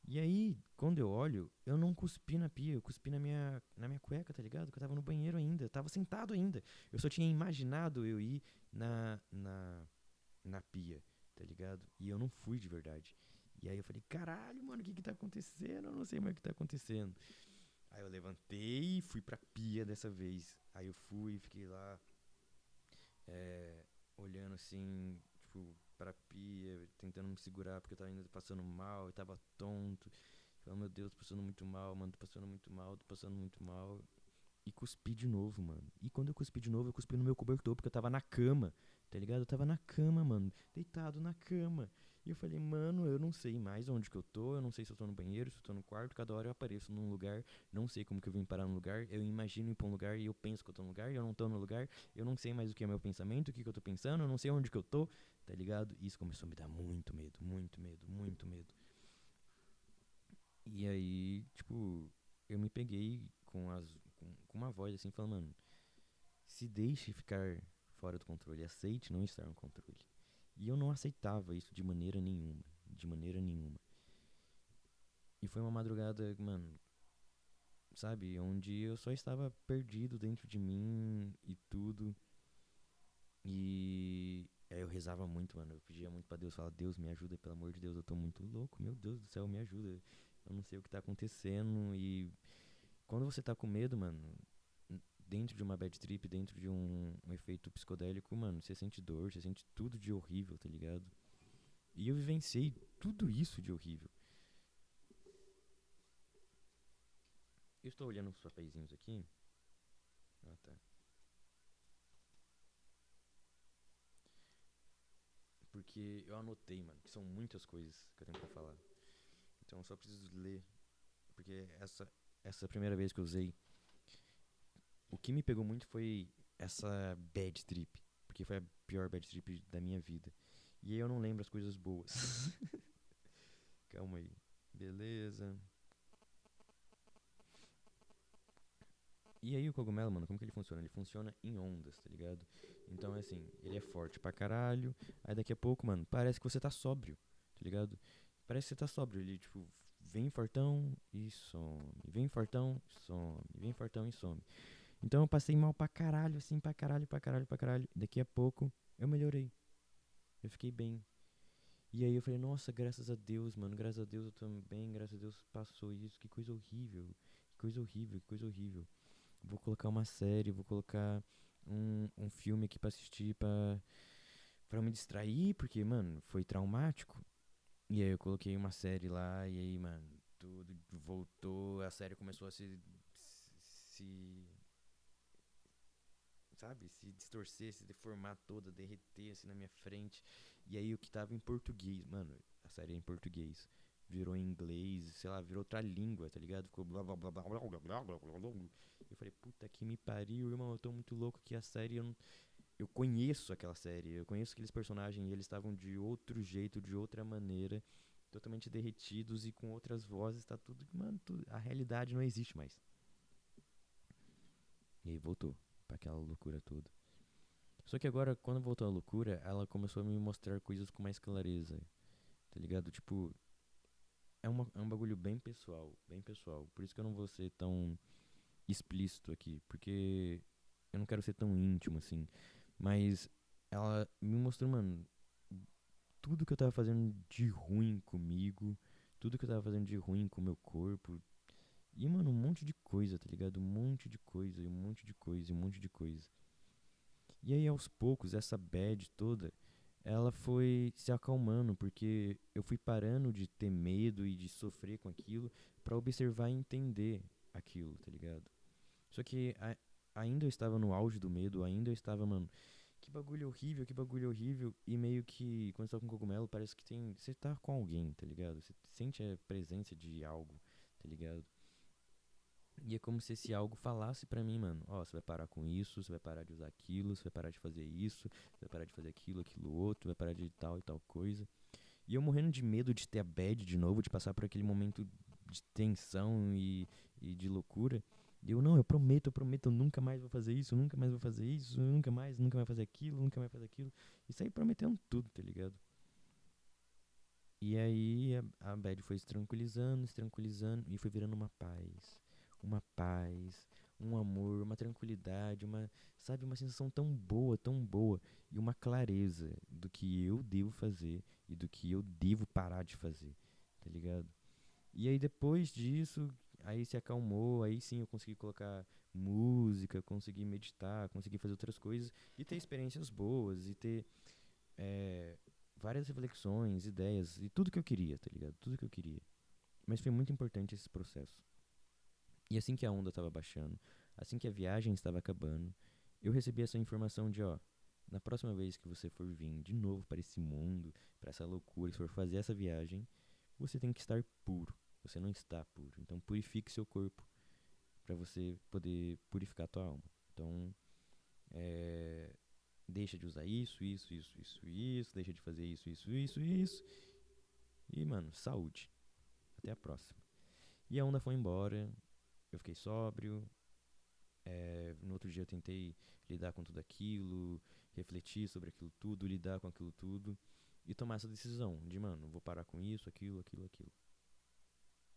E aí, quando eu olho, eu não cuspi na pia, eu cuspi na minha cueca, tá ligado? Que eu tava no banheiro ainda, eu tava sentado ainda. Eu só tinha imaginado eu ir na pia, tá ligado? E eu não fui de verdade. E aí eu falei, caralho, mano, o que que tá acontecendo? Eu não sei mais o que tá acontecendo. Aí eu levantei e fui pra pia dessa vez. Aí eu fui, fiquei lá, olhando assim, tipo, pra pia, tentando me segurar porque eu tava ainda passando mal, eu tava tonto. Falei, meu Deus, tô passando muito mal, mano, tô passando muito mal, tô passando muito mal. E cuspi de novo, mano. E quando eu cuspi de novo, eu cuspi no meu cobertor, porque eu tava na cama, tá ligado? Eu tava na cama, mano, deitado na cama. E eu falei, mano, eu não sei mais onde que eu tô, eu não sei se eu tô no banheiro, se eu tô no quarto, cada hora eu apareço num lugar, não sei como que eu vim parar no lugar, eu imagino ir pra um lugar e eu penso que eu tô no lugar e eu não tô no lugar, eu não sei mais o que é meu pensamento, o que que eu tô pensando, eu não sei onde que eu tô, tá ligado? E isso começou a me dar muito medo, muito medo, muito medo. E aí, tipo, eu me peguei com uma voz assim, falando, mano, se deixe ficar fora do controle, aceite não estar no controle. E eu não aceitava isso de maneira nenhuma, de maneira nenhuma. E foi uma madrugada, mano, sabe, onde eu só estava perdido dentro de mim e tudo. E aí eu rezava muito, mano. Eu pedia muito pra Deus, falava, Deus, me ajuda, pelo amor de Deus, eu tô muito louco, meu Deus do céu, me ajuda. Eu não sei o que tá acontecendo. E quando você tá com medo, mano, dentro de uma bad trip, dentro de um efeito psicodélico, mano, você sente dor, você sente tudo de horrível, tá ligado? E eu vivenciei tudo isso de horrível. Eu estou olhando os papeizinhos aqui. Ah, tá. Porque eu anotei, mano, que são muitas coisas que eu tenho pra falar. Então eu só preciso ler. Porque essa primeira vez que eu usei, o que me pegou muito foi essa bad trip. Porque foi a pior bad trip da minha vida. E aí eu não lembro as coisas boas. Calma aí. Beleza. E aí o cogumelo, mano, como que ele funciona? Ele funciona em ondas, tá ligado? Então é assim, ele é forte pra caralho. Aí daqui a pouco, mano, parece que você tá sóbrio, tá ligado? Parece que você tá sóbrio. Ele, tipo, vem fortão e some. Vem fortão, some. Vem fortão e some. Então eu passei mal pra caralho, assim, pra caralho, pra caralho, pra caralho. Daqui a pouco eu melhorei. Eu fiquei bem. E aí eu falei, nossa, graças a Deus, mano, graças a Deus eu tô bem, graças a Deus passou isso. Que coisa horrível. Que coisa horrível, que coisa horrível. Vou colocar uma série, vou colocar um filme aqui pra assistir pra me distrair, porque, mano, foi traumático. E aí eu coloquei uma série lá, e aí, mano, tudo voltou, a série começou a se sabe, se distorcer, se deformar toda, derreter assim na minha frente. E aí o que tava em português, mano, a série é em português. Virou em inglês, sei lá, virou outra língua, tá ligado? Ficou blá blá blá blá blá blá blá blá blá blá. Eu falei, puta que me pariu, irmão, eu tô muito louco que a série eu conheço aquela série, eu conheço aqueles personagens e eles estavam de outro jeito, de outra maneira, totalmente derretidos e com outras vozes, tá tudo, mano, a realidade não existe mais. E aí voltou pra aquela loucura toda. Só que agora, quando voltou a loucura, ela começou a me mostrar coisas com mais clareza, tá ligado? Tipo, é um bagulho bem pessoal, bem pessoal. Por isso que eu não vou ser tão explícito aqui, porque eu não quero ser tão íntimo assim. Mas ela me mostrou, mano, tudo que eu tava fazendo de ruim comigo, tudo que eu tava fazendo de ruim com o meu corpo. E, mano, um monte de coisa, tá ligado? Um monte de coisa, e um monte de coisa, e um monte de coisa. E aí, aos poucos, essa bad toda, ela foi se acalmando, porque eu fui parando de ter medo e de sofrer com aquilo pra observar e entender aquilo, tá ligado? Só que ainda eu estava no auge do medo, ainda eu estava, mano, que bagulho horrível, que bagulho horrível. E meio que, quando você tá com cogumelo, parece que tem. Você tá com alguém, tá ligado? Você sente a presença de algo, tá ligado? E é como se esse algo falasse pra mim, mano, ó, você vai parar com isso, você vai parar de usar aquilo, você vai parar de fazer isso, você vai parar de fazer aquilo, aquilo outro, vai parar de tal e tal coisa. E eu morrendo de medo de ter a bad de novo, de passar por aquele momento de tensão e de loucura. E eu, não, eu prometo, eu nunca mais vou fazer isso, eu nunca mais vou fazer isso, eu nunca mais fazer aquilo, nunca mais fazer aquilo. E saí prometendo tudo, tá ligado? E aí a bad foi se tranquilizando e foi virando uma paz, um amor, uma tranquilidade, uma, sabe, uma sensação tão boa e uma clareza do que eu devo fazer e do que eu devo parar de fazer, tá ligado? E aí depois disso, aí se acalmou, aí sim eu consegui colocar música, consegui meditar, consegui fazer outras coisas e ter experiências boas e ter é, várias reflexões, ideias e tudo que eu queria, tá ligado? Tudo que eu queria. Mas foi muito importante esse processo. E assim que a onda estava baixando, assim que a viagem estava acabando, eu recebi essa informação de, ó, na próxima vez que você for vir de novo para esse mundo, para essa loucura, se for fazer essa viagem, você tem que estar puro. Você não está puro. Então purifique seu corpo para você poder purificar a tua alma. Então, é, deixa de usar isso, deixa de fazer isso. E, mano, saúde. Até a próxima. E a onda foi embora, eu fiquei sóbrio. No outro dia eu tentei lidar com tudo aquilo, refletir sobre aquilo tudo, lidar com aquilo tudo e tomar essa decisão de, mano, vou parar com isso, aquilo.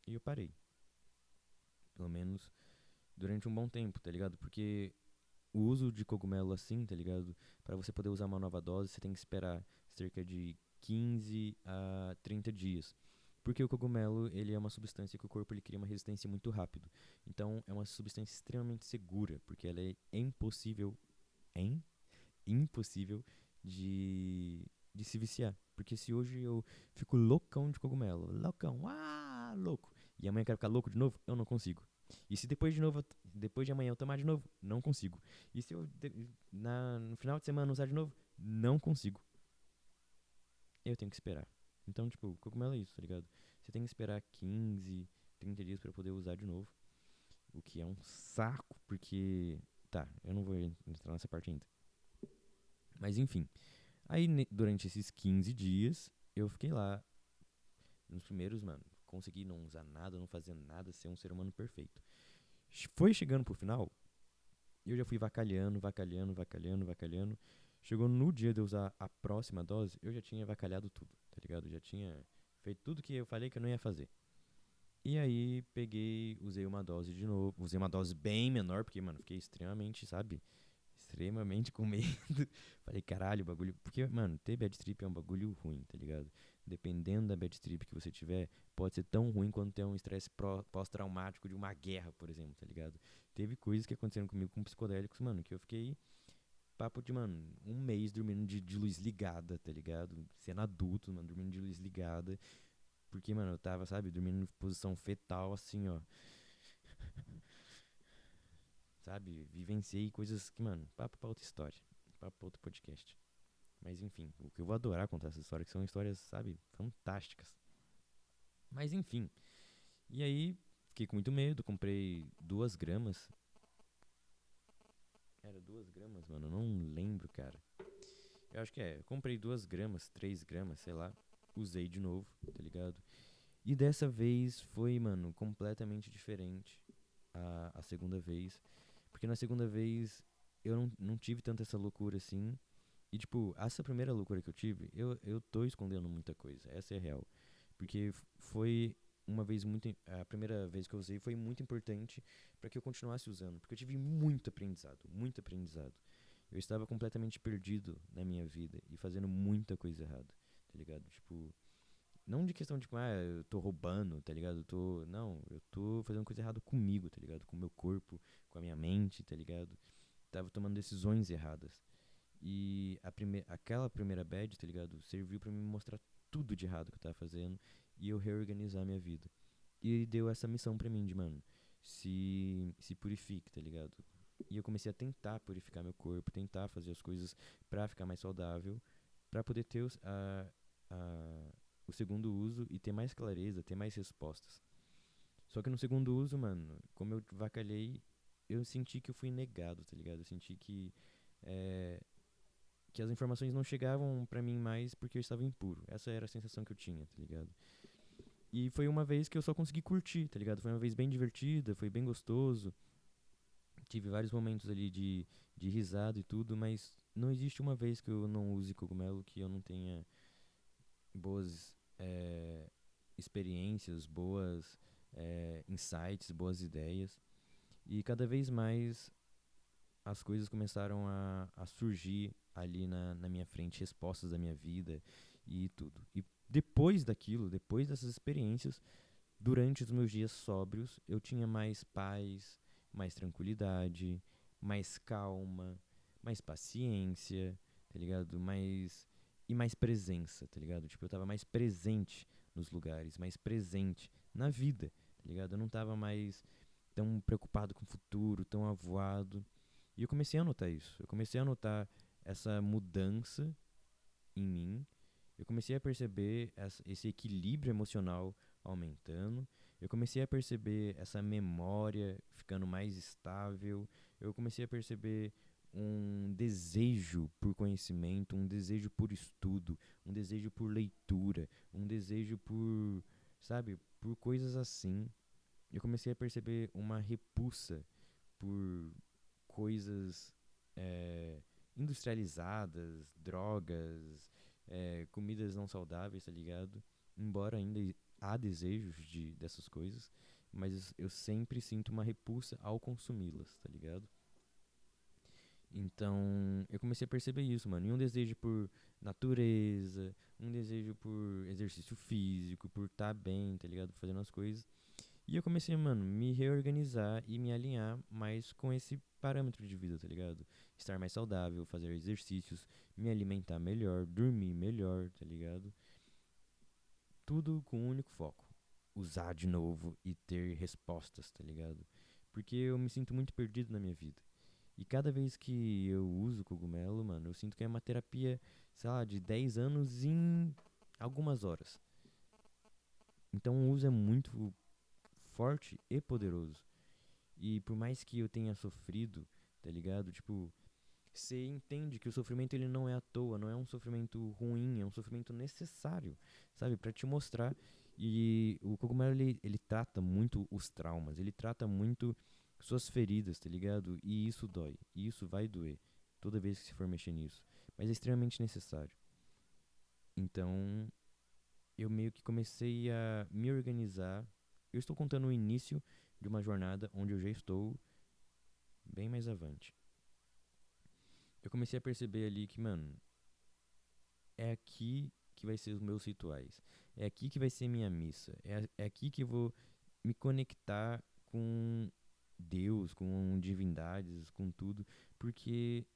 E eu parei. Pelo menos durante um bom tempo, tá ligado? Porque o uso de cogumelo assim, tá ligado? Pra você poder usar uma nova dose, você tem que esperar cerca de 15 a 30 dias. Porque o cogumelo, ele é uma substância que o corpo ele cria uma resistência muito rápido. Então, é uma substância extremamente segura, porque ela é impossível, hein? Impossível de se viciar. Porque se hoje eu fico loucão de cogumelo, loucão, louco, e amanhã eu quero ficar louco de novo, eu não consigo. E se depois de novo, depois de amanhã eu tomar de novo, não consigo. E se eu no final de semana usar de novo, não consigo. Eu tenho que esperar. Então, tipo, cogumelo é isso, tá ligado? Você tem que esperar 15, 30 dias pra poder usar de novo. O que é um saco, porque. Tá, eu não vou entrar nessa parte ainda. Mas enfim. Aí, durante esses 15 dias, eu fiquei lá. Nos primeiros, mano, consegui não usar nada, não fazer nada, ser um ser humano perfeito. Foi chegando pro final, eu já fui vacalhando. Chegou no dia de eu usar a próxima dose, eu já tinha vacalhado tudo, tá ligado? Eu já tinha feito tudo que eu falei que eu não ia fazer. E aí, peguei, usei uma dose de novo. Usei uma dose bem menor, porque, mano, fiquei extremamente, sabe? Extremamente com medo. Falei, caralho, o bagulho. Porque, mano, ter bad trip é um bagulho ruim, tá ligado? Dependendo da bad trip que você tiver, pode ser tão ruim quanto ter um estresse pós-traumático de uma guerra, por exemplo, tá ligado? Teve coisas que aconteceram comigo com psicodélicos, mano, que eu fiquei papo de, mano, um mês dormindo de luz ligada, tá ligado? Sendo adulto, mano, dormindo de luz ligada. Porque, mano, eu tava, sabe, dormindo em posição fetal, assim, ó. Sabe? Vivenciei coisas que, mano, papo pra outra história. Papo pra outro podcast. Mas enfim, o que eu vou adorar contar essas histórias, que são histórias, sabe, fantásticas. Mas enfim. E aí, fiquei com muito medo, comprei 2 gramas. Era 2 gramas, mano, eu não lembro, cara. Eu acho que é, eu comprei 2 gramas, 3 gramas, sei lá. Usei de novo, tá ligado? E dessa vez foi, mano, completamente diferente a segunda vez. Porque na segunda vez eu não tive tanta essa loucura assim. E, tipo, essa primeira loucura que eu tive, eu tô escondendo muita coisa. Essa é a real. Porque foi uma vez muito. A primeira vez que eu usei foi muito importante para que eu continuasse usando. Porque eu tive muito aprendizado, muito aprendizado. Eu estava completamente perdido na minha vida e fazendo muita coisa errada, tá ligado? Tipo, não de questão de, tipo, eu tô roubando, tá ligado? Não, eu tô fazendo coisa errada comigo, tá ligado? Com o meu corpo, com a minha mente, tá ligado? Tava tomando decisões erradas. E aquela primeira bad, tá ligado? Serviu pra me mostrar tudo de errado que eu tava fazendo e eu reorganizar minha vida. E deu essa missão pra mim de, mano, se purifique, tá ligado? E eu comecei a tentar purificar meu corpo, tentar fazer as coisas pra ficar mais saudável, pra poder ter a, o segundo uso e ter mais clareza, ter mais respostas. Só que no segundo uso, mano, como eu vacalhei, eu senti que eu fui negado, tá ligado? Eu senti é, que as informações não chegavam pra mim mais porque eu estava impuro. Essa era a sensação que eu tinha, tá ligado? E foi uma vez que eu só consegui curtir, tá ligado? Foi uma vez bem divertida, foi bem gostoso. Tive vários momentos ali de risada e tudo, mas não existe uma vez que eu não use cogumelo que eu não tenha boas experiências, boas insights, boas ideias. E cada vez mais as coisas começaram a surgir ali na minha frente, respostas da minha vida e tudo. E depois daquilo, depois dessas experiências, durante os meus dias sóbrios, eu tinha mais paz, mais tranquilidade, mais calma, mais paciência, tá ligado? E mais presença, tá ligado? Tipo, eu tava mais presente nos lugares, mais presente na vida, tá ligado? Eu não tava mais tão preocupado com o futuro, tão avoado. E eu comecei a notar isso. Eu comecei a notar essa mudança em mim. Eu comecei a perceber esse equilíbrio emocional aumentando. Eu comecei a perceber essa memória ficando mais estável. Eu comecei a perceber um desejo por conhecimento, um desejo por estudo, um desejo por leitura, um desejo por, sabe, por coisas assim. Eu comecei a perceber uma repulsa por coisas é, industrializadas, drogas, comidas não saudáveis, tá ligado? Embora ainda há desejos dessas coisas, mas eu sempre sinto uma repulsa ao consumi-las, tá ligado? Então, eu comecei a perceber isso, mano. E um desejo por natureza, um desejo por exercício físico, por estar bem, tá ligado? Fazendo as coisas. E eu comecei, mano, me reorganizar e me alinhar mais com esse parâmetro de vida, tá ligado? Estar mais saudável, fazer exercícios, me alimentar melhor, dormir melhor, tá ligado? Tudo com um único foco. Usar de novo e ter respostas, tá ligado? Porque eu me sinto muito perdido na minha vida. E cada vez que eu uso cogumelo, mano, eu sinto que é uma terapia, sei lá, de 10 anos em algumas horas. Então o uso é muito forte e poderoso. E por mais que eu tenha sofrido, tá ligado? Tipo, você entende que o sofrimento ele não é à toa, não é um sofrimento ruim, é um sofrimento necessário, sabe? Pra te mostrar. E o cogumelo ele trata muito os traumas, ele trata muito suas feridas, tá ligado? E isso dói, e isso vai doer toda vez que se for mexer nisso. Mas é extremamente necessário. Então, eu meio que comecei a me organizar. Eu estou contando o início de uma jornada onde eu já estou bem mais avante. Eu comecei a perceber ali que, mano, é aqui que vai ser os meus rituais. É aqui que vai ser minha missa. É aqui que eu vou me conectar com Deus, com divindades, com tudo. Porque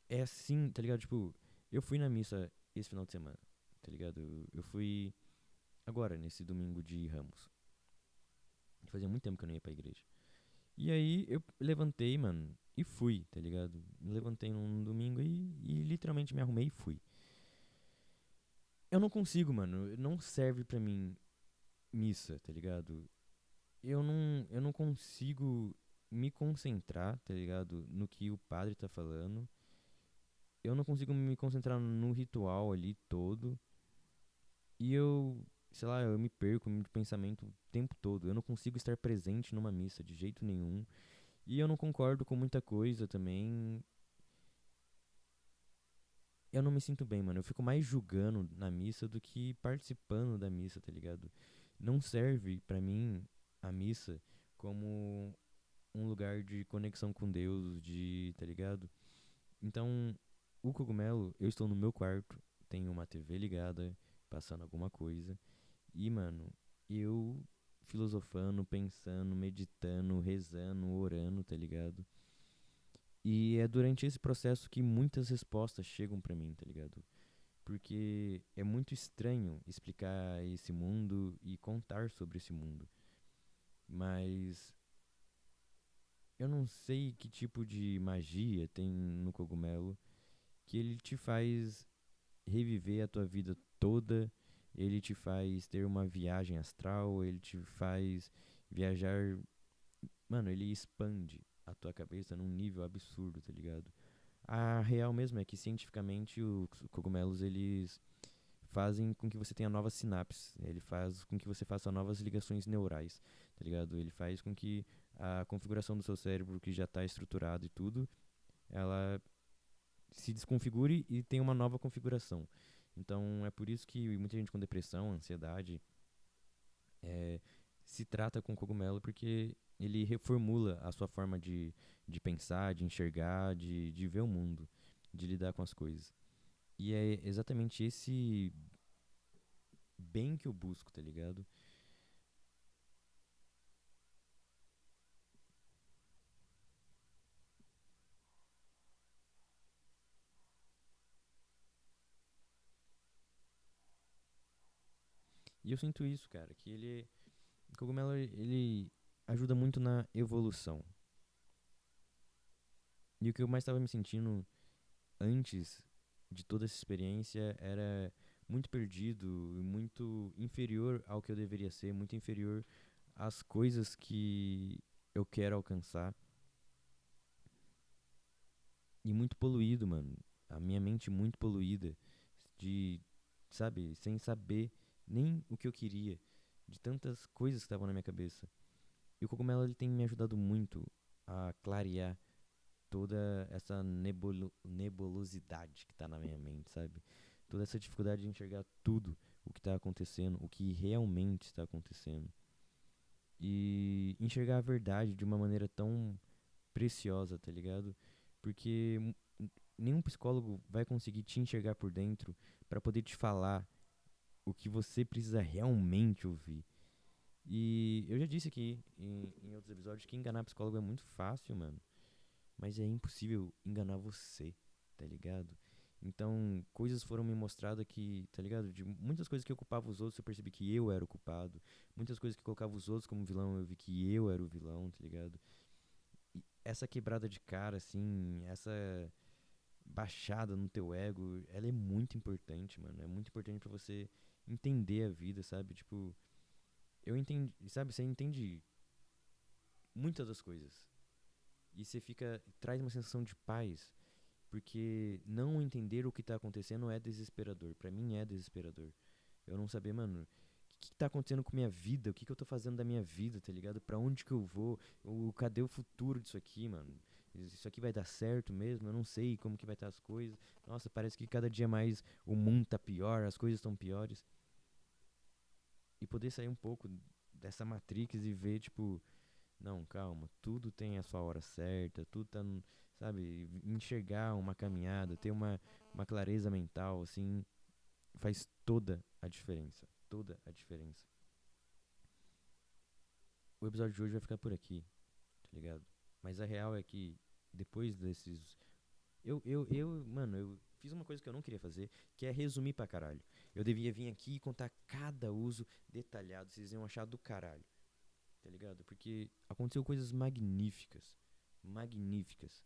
é assim, tá ligado? Tipo, eu fui na missa esse final de semana, tá ligado? Eu fui agora, nesse domingo de Ramos. Fazia muito tempo que eu não ia pra igreja. E aí eu levantei, mano, e fui, tá ligado? Me levantei num domingo e literalmente me arrumei e fui. Eu não consigo, mano. Não serve pra mim missa, tá ligado? Eu não consigo me concentrar, tá ligado? No que o padre tá falando. Eu não consigo me concentrar no ritual ali todo. E eu, sei lá, eu me perco no pensamento o tempo todo. Eu não consigo estar presente numa missa de jeito nenhum. E eu não concordo com muita coisa também. Eu não me sinto bem, mano. Eu fico mais julgando na missa do que participando da missa, tá ligado? Não serve pra mim a missa como um lugar de conexão com Deus, tá ligado? Então, o cogumelo, eu estou no meu quarto, tenho uma TV ligada, passando alguma coisa, e, mano, eu filosofando, pensando, meditando, rezando, orando, tá ligado? E é durante esse processo que muitas respostas chegam pra mim, tá ligado? Porque é muito estranho explicar esse mundo e contar sobre esse mundo. Mas eu não sei que tipo de magia tem no cogumelo que ele te faz reviver a tua vida toda, ele te faz ter uma viagem astral, ele te faz viajar. Mano, ele expande a tua cabeça num nível absurdo, tá ligado? A real mesmo é que cientificamente os cogumelos eles fazem com que você tenha novas sinapses, ele faz com que você faça novas ligações neurais, tá ligado? Ele faz com que a configuração do seu cérebro que já está estruturado e tudo, ela se desconfigure e tenha uma nova configuração. Então é por isso que muita gente com depressão, ansiedade, é, se trata com cogumelo porque ele reformula a sua forma de pensar, de enxergar, de ver o mundo, de lidar com as coisas. E é exatamente esse bem que eu busco, tá ligado? E eu sinto isso, cara, que o cogumelo ele ajuda muito na evolução. E o que eu mais estava me sentindo antes de toda essa experiência era muito perdido e muito inferior ao que eu deveria ser, muito inferior às coisas que eu quero alcançar e muito poluído, mano. A minha mente muito poluída de, sabe, sem saber nem o que eu queria, de tantas coisas que estavam na minha cabeça. E o cogumelo ele tem me ajudado muito a clarear toda essa nebulosidade que tá na minha mente, sabe? Toda essa dificuldade de enxergar tudo o que tá acontecendo, o que realmente está acontecendo. E enxergar a verdade de uma maneira tão preciosa, tá ligado? Porque nenhum psicólogo vai conseguir te enxergar por dentro pra poder te falar o que você precisa realmente ouvir. E eu já disse aqui em outros episódios que enganar psicólogo é muito fácil, mano. Mas é impossível enganar você, tá ligado? Então, coisas foram me mostradas que, tá ligado? De muitas coisas que eu culpava os outros, eu percebi que eu era o culpado. Muitas coisas que eu colocava os outros como vilão, eu vi que eu era o vilão, tá ligado? E essa quebrada de cara, assim, essa baixada no teu ego, ela é muito importante, mano. É muito importante pra você entender a vida, sabe? Tipo, eu entendi, sabe? Você entende muitas das coisas. E você fica, traz uma sensação de paz. Porque não entender o que tá acontecendo é desesperador. Pra mim é desesperador. Eu não saber, mano, o que tá acontecendo com minha vida? O que eu tô fazendo da minha vida, tá ligado? Pra onde que eu vou? Cadê o futuro disso aqui, mano? Isso aqui vai dar certo mesmo? Eu não sei como que vai estar as coisas. Nossa, parece que cada dia mais o mundo tá pior, as coisas estão piores. E poder sair um pouco dessa Matrix e ver, tipo, não, calma, tudo tem a sua hora certa, tudo tá, sabe, enxergar uma caminhada, ter uma clareza mental, assim, faz toda a diferença, toda a diferença. O episódio de hoje vai ficar por aqui, tá ligado? Mas a real é que depois desses, mano, eu fiz uma coisa que eu não queria fazer, que é resumir pra caralho. Eu devia vir aqui e contar cada uso detalhado, vocês iam achar do caralho, tá ligado? Porque aconteceu coisas magníficas, magníficas.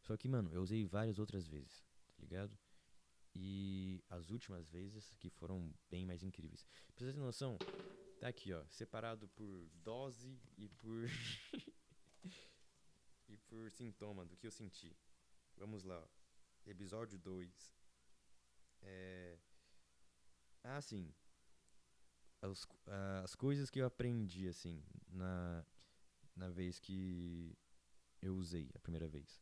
Só que, mano, eu usei várias outras vezes, tá ligado? E as últimas vezes que foram bem mais incríveis. Pra vocês terem noção, tá aqui, ó, separado por dose e por e por sintoma do que eu senti. Vamos lá, ó. Episódio 2. É... Ah, sim. As coisas que eu aprendi, assim, na vez que eu usei a primeira vez.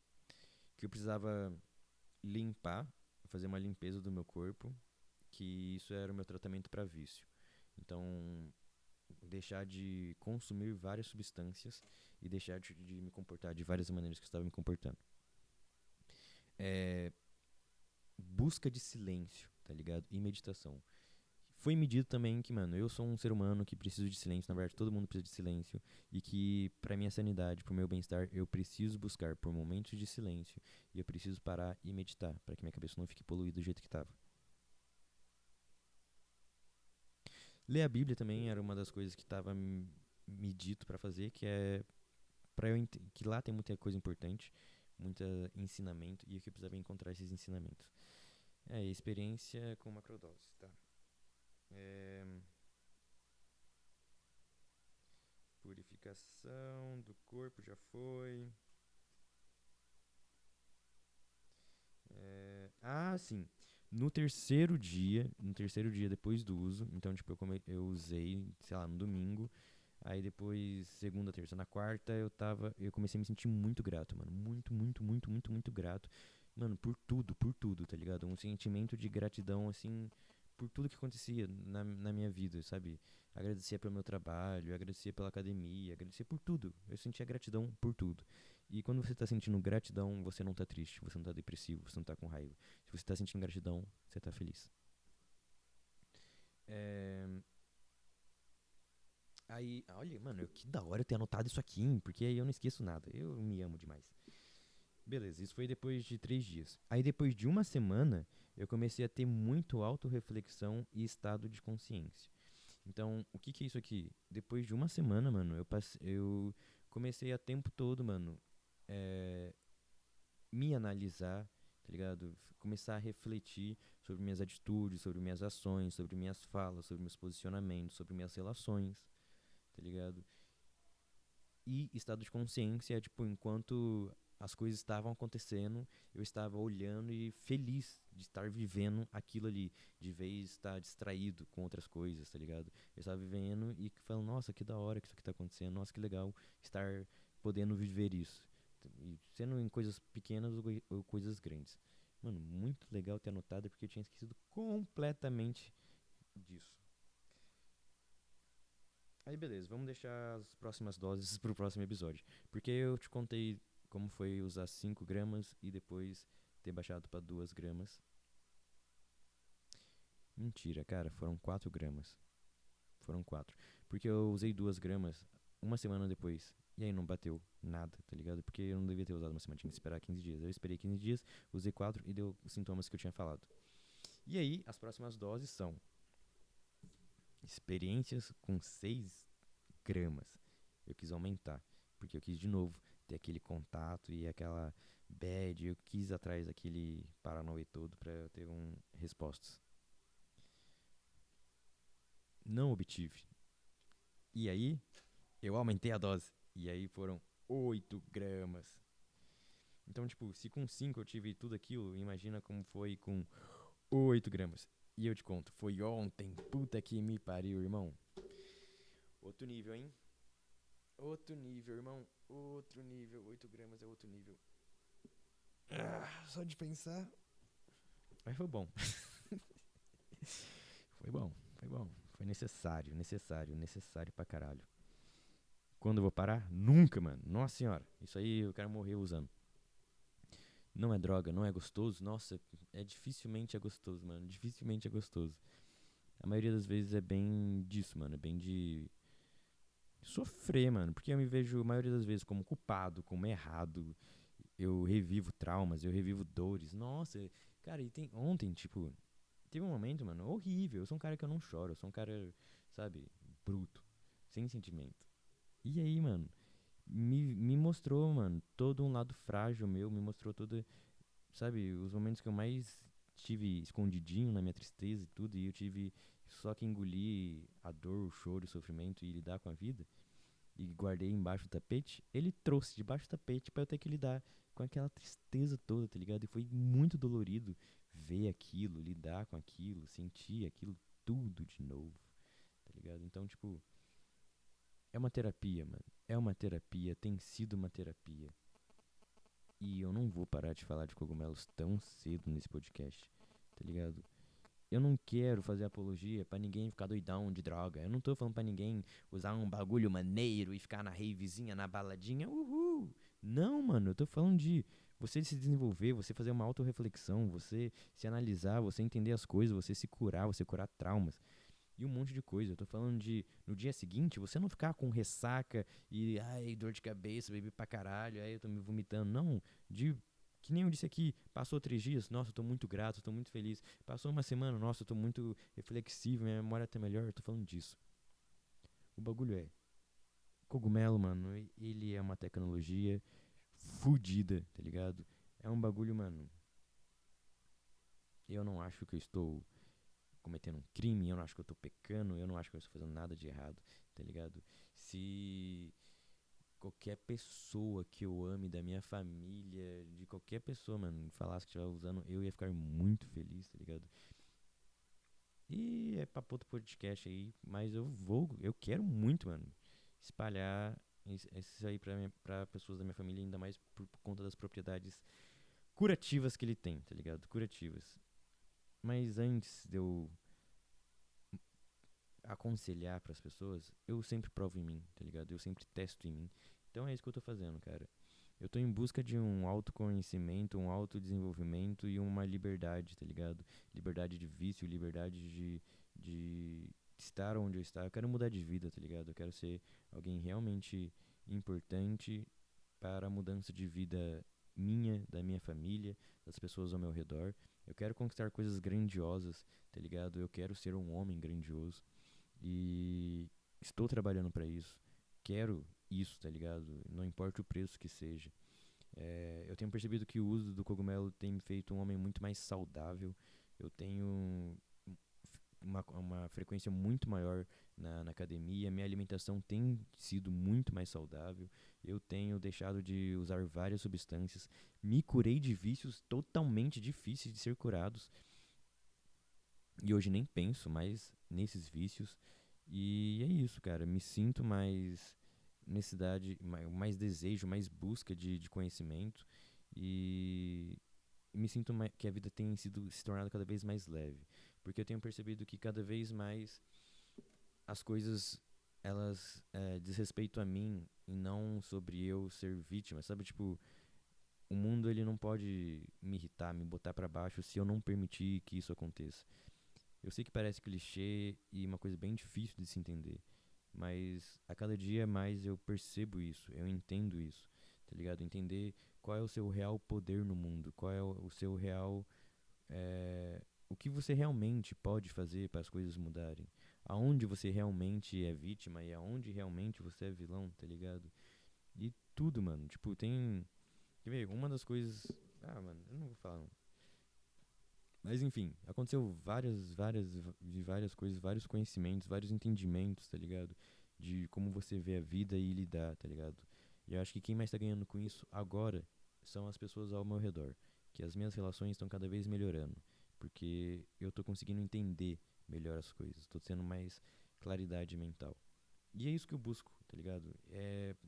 Que eu precisava limpar, fazer uma limpeza do meu corpo, que isso era o meu tratamento para vício. Então, deixar de consumir várias substâncias e deixar de me comportar de várias maneiras que eu estava me comportando. É, busca de silêncio, tá ligado? E meditação. Foi medido também que, mano, eu sou um ser humano que preciso de silêncio, na verdade todo mundo precisa de silêncio, e que pra minha sanidade, pro meu bem-estar, eu preciso buscar por momentos de silêncio, e eu preciso parar e meditar, pra que minha cabeça não fique poluída do jeito que tava. Ler a Bíblia também era uma das coisas que tava me dito pra fazer, que é para que lá tem muita coisa importante, muito ensinamento, e eu que precisava encontrar esses ensinamentos. É, experiência com macrodose, tá? É, purificação do corpo já foi. Sim. No terceiro dia depois do uso, então, tipo, eu usei, sei lá, no domingo. Aí depois, segunda, terça, na quarta, eu comecei a me sentir muito grato, mano. Muito, muito, muito, muito, muito grato. Mano, por tudo, tá ligado? Um sentimento de gratidão, assim, por tudo que acontecia na minha vida, sabe? Agradecia pelo meu trabalho, agradecia pela academia, agradecia por tudo. Eu sentia gratidão por tudo. E quando você tá sentindo gratidão, você não tá triste, você não tá depressivo, você não tá com raiva. Se você tá sentindo gratidão, você tá feliz. É, Aí, olha, mano, que da hora eu ter anotado isso aqui, hein, porque aí eu não esqueço nada. Eu me amo demais. Beleza, isso foi depois de 3 dias. Aí depois de uma semana, eu comecei a ter muito autorreflexão e estado de consciência. Então, o que que é isso aqui? Depois de uma semana, mano, eu comecei a tempo todo, mano, é, me analisar tá ligado? Começar a refletir sobre minhas atitudes, sobre minhas ações, sobre minhas falas, sobre meus posicionamentos, sobre minhas relações, tá ligado? E estado de consciência é tipo, enquanto as coisas estavam acontecendo, eu estava olhando e feliz de estar vivendo aquilo ali, de vez estar distraído com outras coisas, tá ligado? Eu estava vivendo e falando, nossa, que da hora que isso aqui tá acontecendo, nossa, que legal estar podendo viver isso. E sendo em coisas pequenas ou coisas grandes. Mano, muito legal ter anotado porque eu tinha esquecido completamente disso. Aí beleza, vamos deixar as próximas doses pro próximo episódio. Porque eu te contei como foi usar 5 gramas e depois ter baixado pra 2 gramas. Mentira, cara, foram 4 gramas. Foram 4. Porque eu usei 2 gramas uma semana depois. E aí não bateu nada, tá ligado? Porque eu não devia ter usado uma semana, tinha que esperar 15 dias. Eu esperei 15 dias, usei 4 e deu os sintomas que eu tinha falado. E aí, as próximas doses são experiências com 6 gramas. Eu quis aumentar, porque eu quis de novo ter aquele contato e aquela bad. Eu quis atrás daquele paranauê todo pra eu ter respostas. Não obtive. E aí, eu aumentei a dose. E aí foram 8 gramas. Então, tipo, se com 5 eu tive tudo aquilo, imagina como foi com 8 gramas. E eu te conto, foi ontem. Puta que me pariu, irmão. Outro nível, hein? Outro nível, irmão. Outro nível. 8 gramas é outro nível. Só de pensar. Mas foi bom. Foi bom, foi bom. Foi necessário, necessário, necessário pra caralho. Quando eu vou parar? Nunca, mano. Nossa senhora. Isso aí eu quero morrer usando. Não é droga, não é gostoso. Nossa, dificilmente é gostoso, mano. Dificilmente é gostoso. A maioria das vezes é bem disso, mano. É bem de sofrer, mano. Porque eu me vejo, a maioria das vezes, como culpado, como errado. Eu revivo traumas, eu revivo dores. Nossa, cara, e tem ontem, tipo, teve um momento, mano, horrível. Eu sou um cara que eu não choro, eu sou um cara, sabe, bruto, sem sentimento. E aí, mano, me mostrou, mano, todo um lado frágil meu, me mostrou todo, sabe, os momentos que eu mais tive escondidinho na minha tristeza e tudo, e eu tive só que engolir a dor, o choro, o sofrimento e lidar com a vida e guardei embaixo do tapete, ele trouxe debaixo do tapete pra eu ter que lidar com aquela tristeza toda, tá ligado? E foi muito dolorido ver aquilo, lidar com aquilo, sentir aquilo tudo de novo, tá ligado? Então, tipo, é uma terapia, mano. É uma terapia, tem sido uma terapia. E eu não vou parar de falar de cogumelos tão cedo nesse podcast, tá ligado? Eu não quero fazer apologia pra ninguém ficar doidão de droga. Eu não tô falando pra ninguém usar um bagulho maneiro e ficar na ravezinha, na baladinha. Uhul! Não, mano, eu tô falando de você se desenvolver, você fazer uma autorreflexão, você se analisar, você entender as coisas, você se curar, você curar traumas e um monte de coisa. Eu tô falando de no dia seguinte você não ficar com ressaca e ai, dor de cabeça, bebi pra caralho, aí eu tô me vomitando. Não, de que nem eu disse aqui, passou 3 dias, nossa, eu tô muito grato, eu tô muito feliz. Passou uma semana, nossa, eu tô muito reflexivo, minha memória tá melhor, eu tô falando disso. O bagulho é, cogumelo, mano, ele é uma tecnologia fudida, tá ligado? É um bagulho, mano. Eu não acho que eu estou cometendo um crime, eu não acho que eu tô pecando, eu não acho que eu estou fazendo nada de errado, tá ligado? Se qualquer pessoa que eu ame da minha família, de qualquer pessoa, mano, falasse que estiver usando, eu ia ficar muito feliz, tá ligado? E é pra outro podcast aí, mas eu quero muito, mano, espalhar isso aí pra pessoas da minha família, ainda mais por conta das propriedades curativas que ele tem, tá ligado? Curativas. Mas antes de eu aconselhar pras pessoas, eu sempre provo em mim, tá ligado? Eu sempre testo em mim. Então é isso que eu tô fazendo, cara. Eu tô em busca de um autoconhecimento, um autodesenvolvimento e uma liberdade, tá ligado? Liberdade de vício, liberdade de estar onde eu estou. Eu quero mudar de vida, tá ligado? Eu quero ser alguém realmente importante para a mudança de vida minha, da minha família, das pessoas ao meu redor. Eu quero conquistar coisas grandiosas, tá ligado? Eu quero ser um homem grandioso. E estou trabalhando pra isso. Quero isso, tá ligado? Não importa o preço que seja. Eu tenho percebido que o uso do cogumelo tem me feito um homem muito mais saudável. Eu tenho uma frequência muito maior na academia. Minha alimentação tem sido muito mais saudável. Eu tenho deixado de usar várias substâncias. Me curei de vícios totalmente difíceis de ser curados. E hoje nem penso mais nesses vícios. E é isso, cara. Me sinto mais necessidade, mais desejo, mais busca de conhecimento. E me sinto que a vida tem sido se tornado cada vez mais leve, porque eu tenho percebido que cada vez mais as coisas elas diz respeito a mim e não sobre eu ser vítima, sabe? Tipo, o mundo ele não pode me irritar, me botar pra baixo se eu não permitir que isso aconteça. Eu sei que parece clichê e uma coisa bem difícil de se entender, mas a cada dia mais eu percebo isso, eu entendo isso, tá ligado? Entender qual é o seu real poder no mundo, qual é o seu real o que você realmente pode fazer para as coisas mudarem. Aonde você realmente é vítima e aonde realmente você é vilão, tá ligado? E tudo, mano. Tipo, tem. Quer ver? Uma das coisas. Ah, mano, eu não vou falar. Não. Mas enfim, aconteceu várias coisas, vários conhecimentos, vários entendimentos, tá ligado? De como você vê a vida e lidar, tá ligado? E eu acho que quem mais tá ganhando com isso agora são as pessoas ao meu redor. Que as minhas relações estão cada vez melhorando. Porque eu tô conseguindo entender melhor as coisas. Tô tendo mais claridade mental. E é isso que eu busco, tá ligado?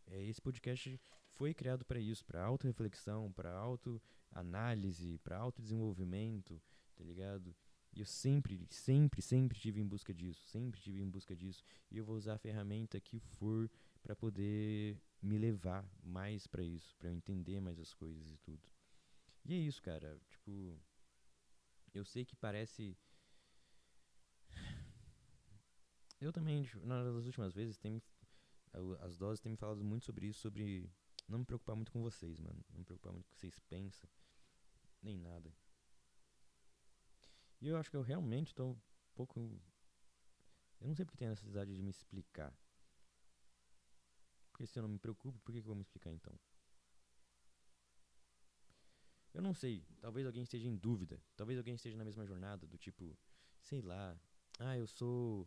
Esse podcast foi criado para isso, para autorreflexão, para autoanálise, para autodesenvolvimento, tá ligado? E eu sempre tive em busca disso, sempre tive em busca disso. E eu vou usar a ferramenta que for para poder me levar mais para isso, para eu entender mais as coisas e tudo. E é isso, cara. Tipo, eu sei que parece. Eu também, tipo, nas últimas vezes, as doses têm me falado muito sobre isso, sobre não me preocupar muito com vocês, mano. Não me preocupar muito com o que vocês pensam, nem nada. E eu acho que eu realmente tô um pouco. Eu não sei porque tem a necessidade de me explicar. Porque se eu não me preocupo, por que eu vou me explicar então? Eu não sei. Talvez alguém esteja em dúvida. Talvez alguém esteja na mesma jornada, do tipo, sei lá. Ah, eu sou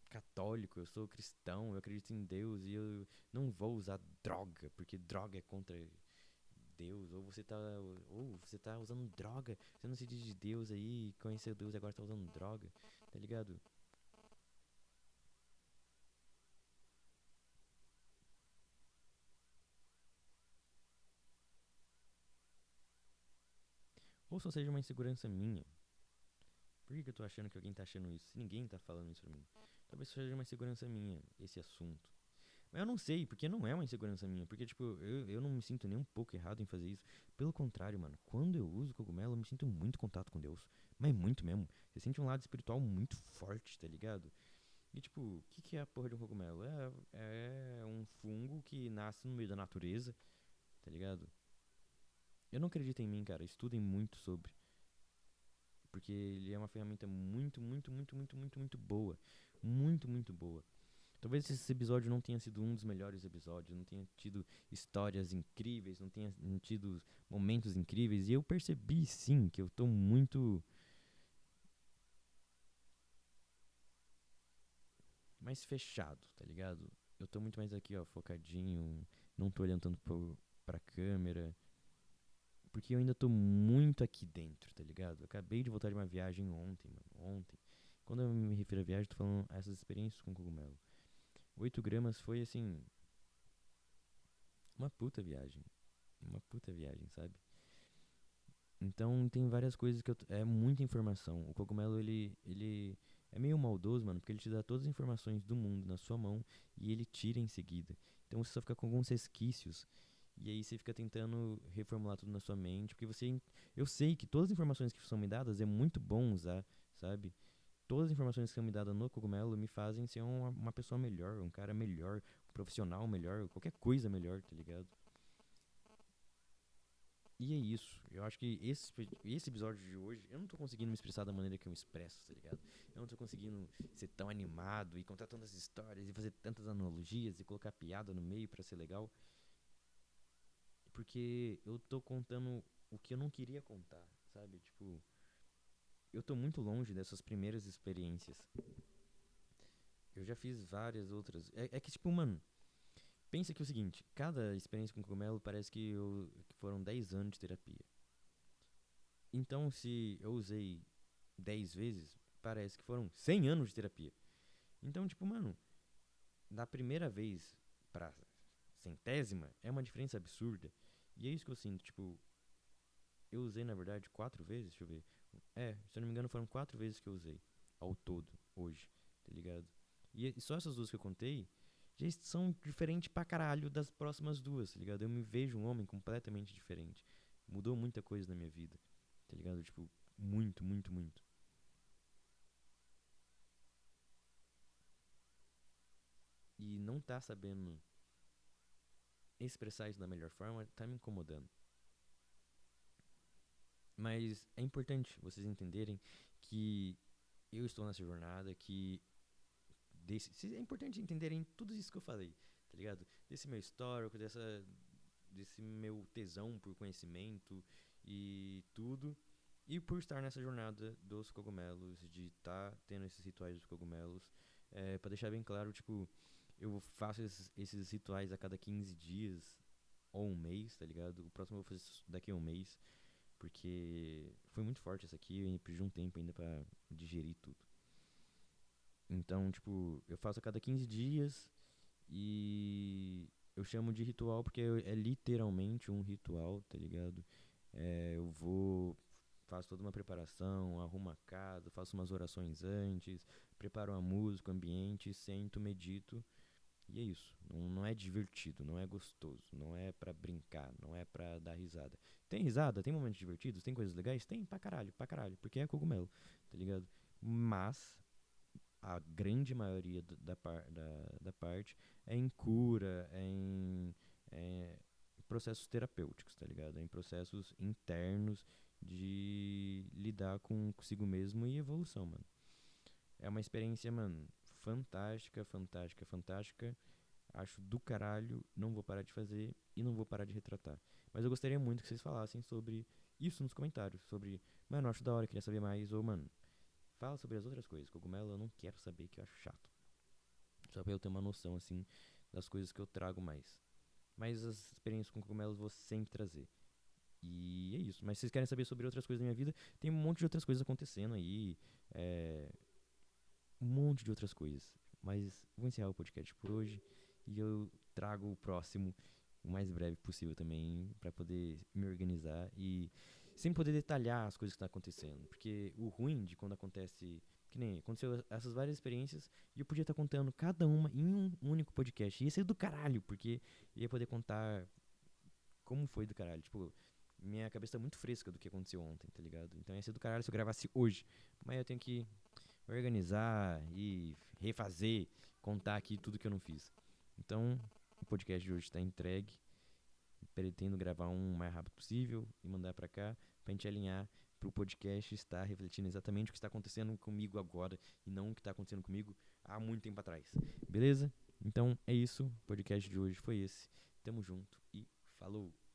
católico, eu sou cristão, eu acredito em Deus e eu não vou usar droga, porque droga é contra Deus, ou você tá usando droga, você não se diz de Deus aí, conheceu Deus e agora tá usando droga, tá ligado? Ou só seja uma insegurança minha. Por que eu tô achando que alguém tá achando isso? Se ninguém tá falando isso pra mim. Talvez seja uma insegurança minha, esse assunto. Mas eu não sei, porque não é uma insegurança minha. Porque, tipo, eu não me sinto nem um pouco errado em fazer isso. Pelo contrário, mano. Quando eu uso cogumelo, eu me sinto muito em contato com Deus. Mas muito mesmo. Você sente um lado espiritual muito forte, tá ligado? E, tipo, o que é a porra de um cogumelo? É um fungo que nasce no meio da natureza, tá ligado? Eu não acredito em mim, cara. Estudem muito sobre. Porque ele é uma ferramenta muito boa. Muito boa. Talvez esse episódio não tenha sido um dos melhores episódios, não tenha tido histórias incríveis, não tenha tido momentos incríveis. E eu percebi sim que eu tô muito mais fechado, tá ligado? Eu tô muito mais aqui, ó, focadinho, não tô olhando tanto pra câmera. Porque eu ainda tô muito aqui dentro, tá ligado? Eu acabei de voltar de uma viagem ontem, mano. Ontem. Quando eu me refiro à viagem, tô falando essas experiências com cogumelo. 8 gramas foi assim, uma puta viagem. Uma puta viagem, sabe? Então tem várias coisas que é muita informação. O cogumelo ele é meio maldoso, mano, porque ele te dá todas as informações do mundo na sua mão e ele tira em seguida. Então você só fica com alguns resquícios e aí você fica tentando reformular tudo na sua mente, porque eu sei que todas as informações que são me dadas é muito bom usar, sabe? Todas as informações que são me dadas no cogumelo me fazem ser uma pessoa melhor, um cara melhor, um profissional melhor, qualquer coisa melhor, tá ligado? E é isso. Eu acho que esse episódio de hoje, eu não tô conseguindo me expressar da maneira que eu me expresso, tá ligado? Eu não tô conseguindo ser tão animado e contar tantas histórias e fazer tantas analogias e colocar piada no meio pra ser legal. Porque eu tô contando o que eu não queria contar, sabe? Tipo, eu tô muito longe dessas primeiras experiências. Eu já fiz várias outras. É que, tipo, mano, pensa que é o seguinte: cada experiência com cogumelo parece que foram 10 anos de terapia. Então, se eu usei 10 vezes, parece que foram 100 anos de terapia. Então, tipo, mano, da primeira vez pra centésima é uma diferença absurda. E é isso que eu sinto, tipo, eu usei na verdade 4 vezes, deixa eu ver. Se eu não me engano, foram 4 vezes que eu usei ao todo, hoje, tá ligado? E só essas duas que eu contei já são diferentes pra caralho das próximas duas, tá ligado? Eu me vejo um homem completamente diferente. Mudou muita coisa na minha vida, tá ligado? Tipo, muito, muito, muito. E não tá sabendo expressar isso da melhor forma tá me incomodando. Mas é importante vocês entenderem que eu estou nessa jornada, que é importante entenderem tudo isso que eu falei, tá ligado? Desse meu histórico, desse meu tesão por conhecimento e tudo. E por estar nessa jornada dos cogumelos, de estar tendo esses rituais dos cogumelos, para deixar bem claro, tipo, eu faço esses rituais a cada 15 dias ou um mês, tá ligado? O próximo eu vou fazer daqui a um mês, porque foi muito forte essa aqui, eu perdi um tempo ainda pra digerir tudo. Então, tipo, eu faço a cada 15 dias e eu chamo de ritual porque é literalmente um ritual, tá ligado? Eu vou, faço toda uma preparação, arrumo a casa, faço umas orações antes, preparo uma música, ambiente, sento, medito. E é isso. Não é divertido, não é gostoso, não é pra brincar, não é pra dar risada. Tem risada, tem momentos divertidos, tem coisas legais? Tem pra caralho, porque é cogumelo, tá ligado? Mas a grande maioria da parte é em cura, é em processos terapêuticos, tá ligado? É em processos internos de lidar com consigo mesmo e evolução, mano. É uma experiência, mano, fantástica, fantástica, fantástica. Acho do caralho, não vou parar de fazer e não vou parar de retratar. Mas eu gostaria muito que vocês falassem sobre isso nos comentários. Sobre, mano, acho da hora, queria saber mais. Ou, mano, fala sobre as outras coisas. Cogumelo eu não quero saber, que eu acho chato. Só pra eu ter uma noção, assim, das coisas que eu trago mais. Mas as experiências com cogumelos eu vou sempre trazer. E é isso. Mas se vocês querem saber sobre outras coisas da minha vida, tem um monte de outras coisas acontecendo aí. É, um monte de outras coisas. Mas vou encerrar o podcast por hoje. E eu trago o próximo o mais breve possível também, pra poder me organizar e sempre poder detalhar as coisas que estão acontecendo. Porque o ruim de quando acontece, que nem aconteceu essas várias experiências, e eu podia estar contando cada uma em um único podcast. E ia ser do caralho, porque ia poder contar como foi do caralho. Tipo, minha cabeça tá muito fresca do que aconteceu ontem, tá ligado? Então ia ser do caralho se eu gravasse hoje. Mas eu tenho que organizar e refazer, contar aqui tudo que eu não fiz. Então, o podcast de hoje está entregue. Pretendo gravar um o mais rápido possível e mandar pra cá pra gente alinhar pro podcast estar refletindo exatamente o que está acontecendo comigo agora e não o que está acontecendo comigo há muito tempo atrás. Beleza? Então é isso. O podcast de hoje foi esse. Tamo junto e falou!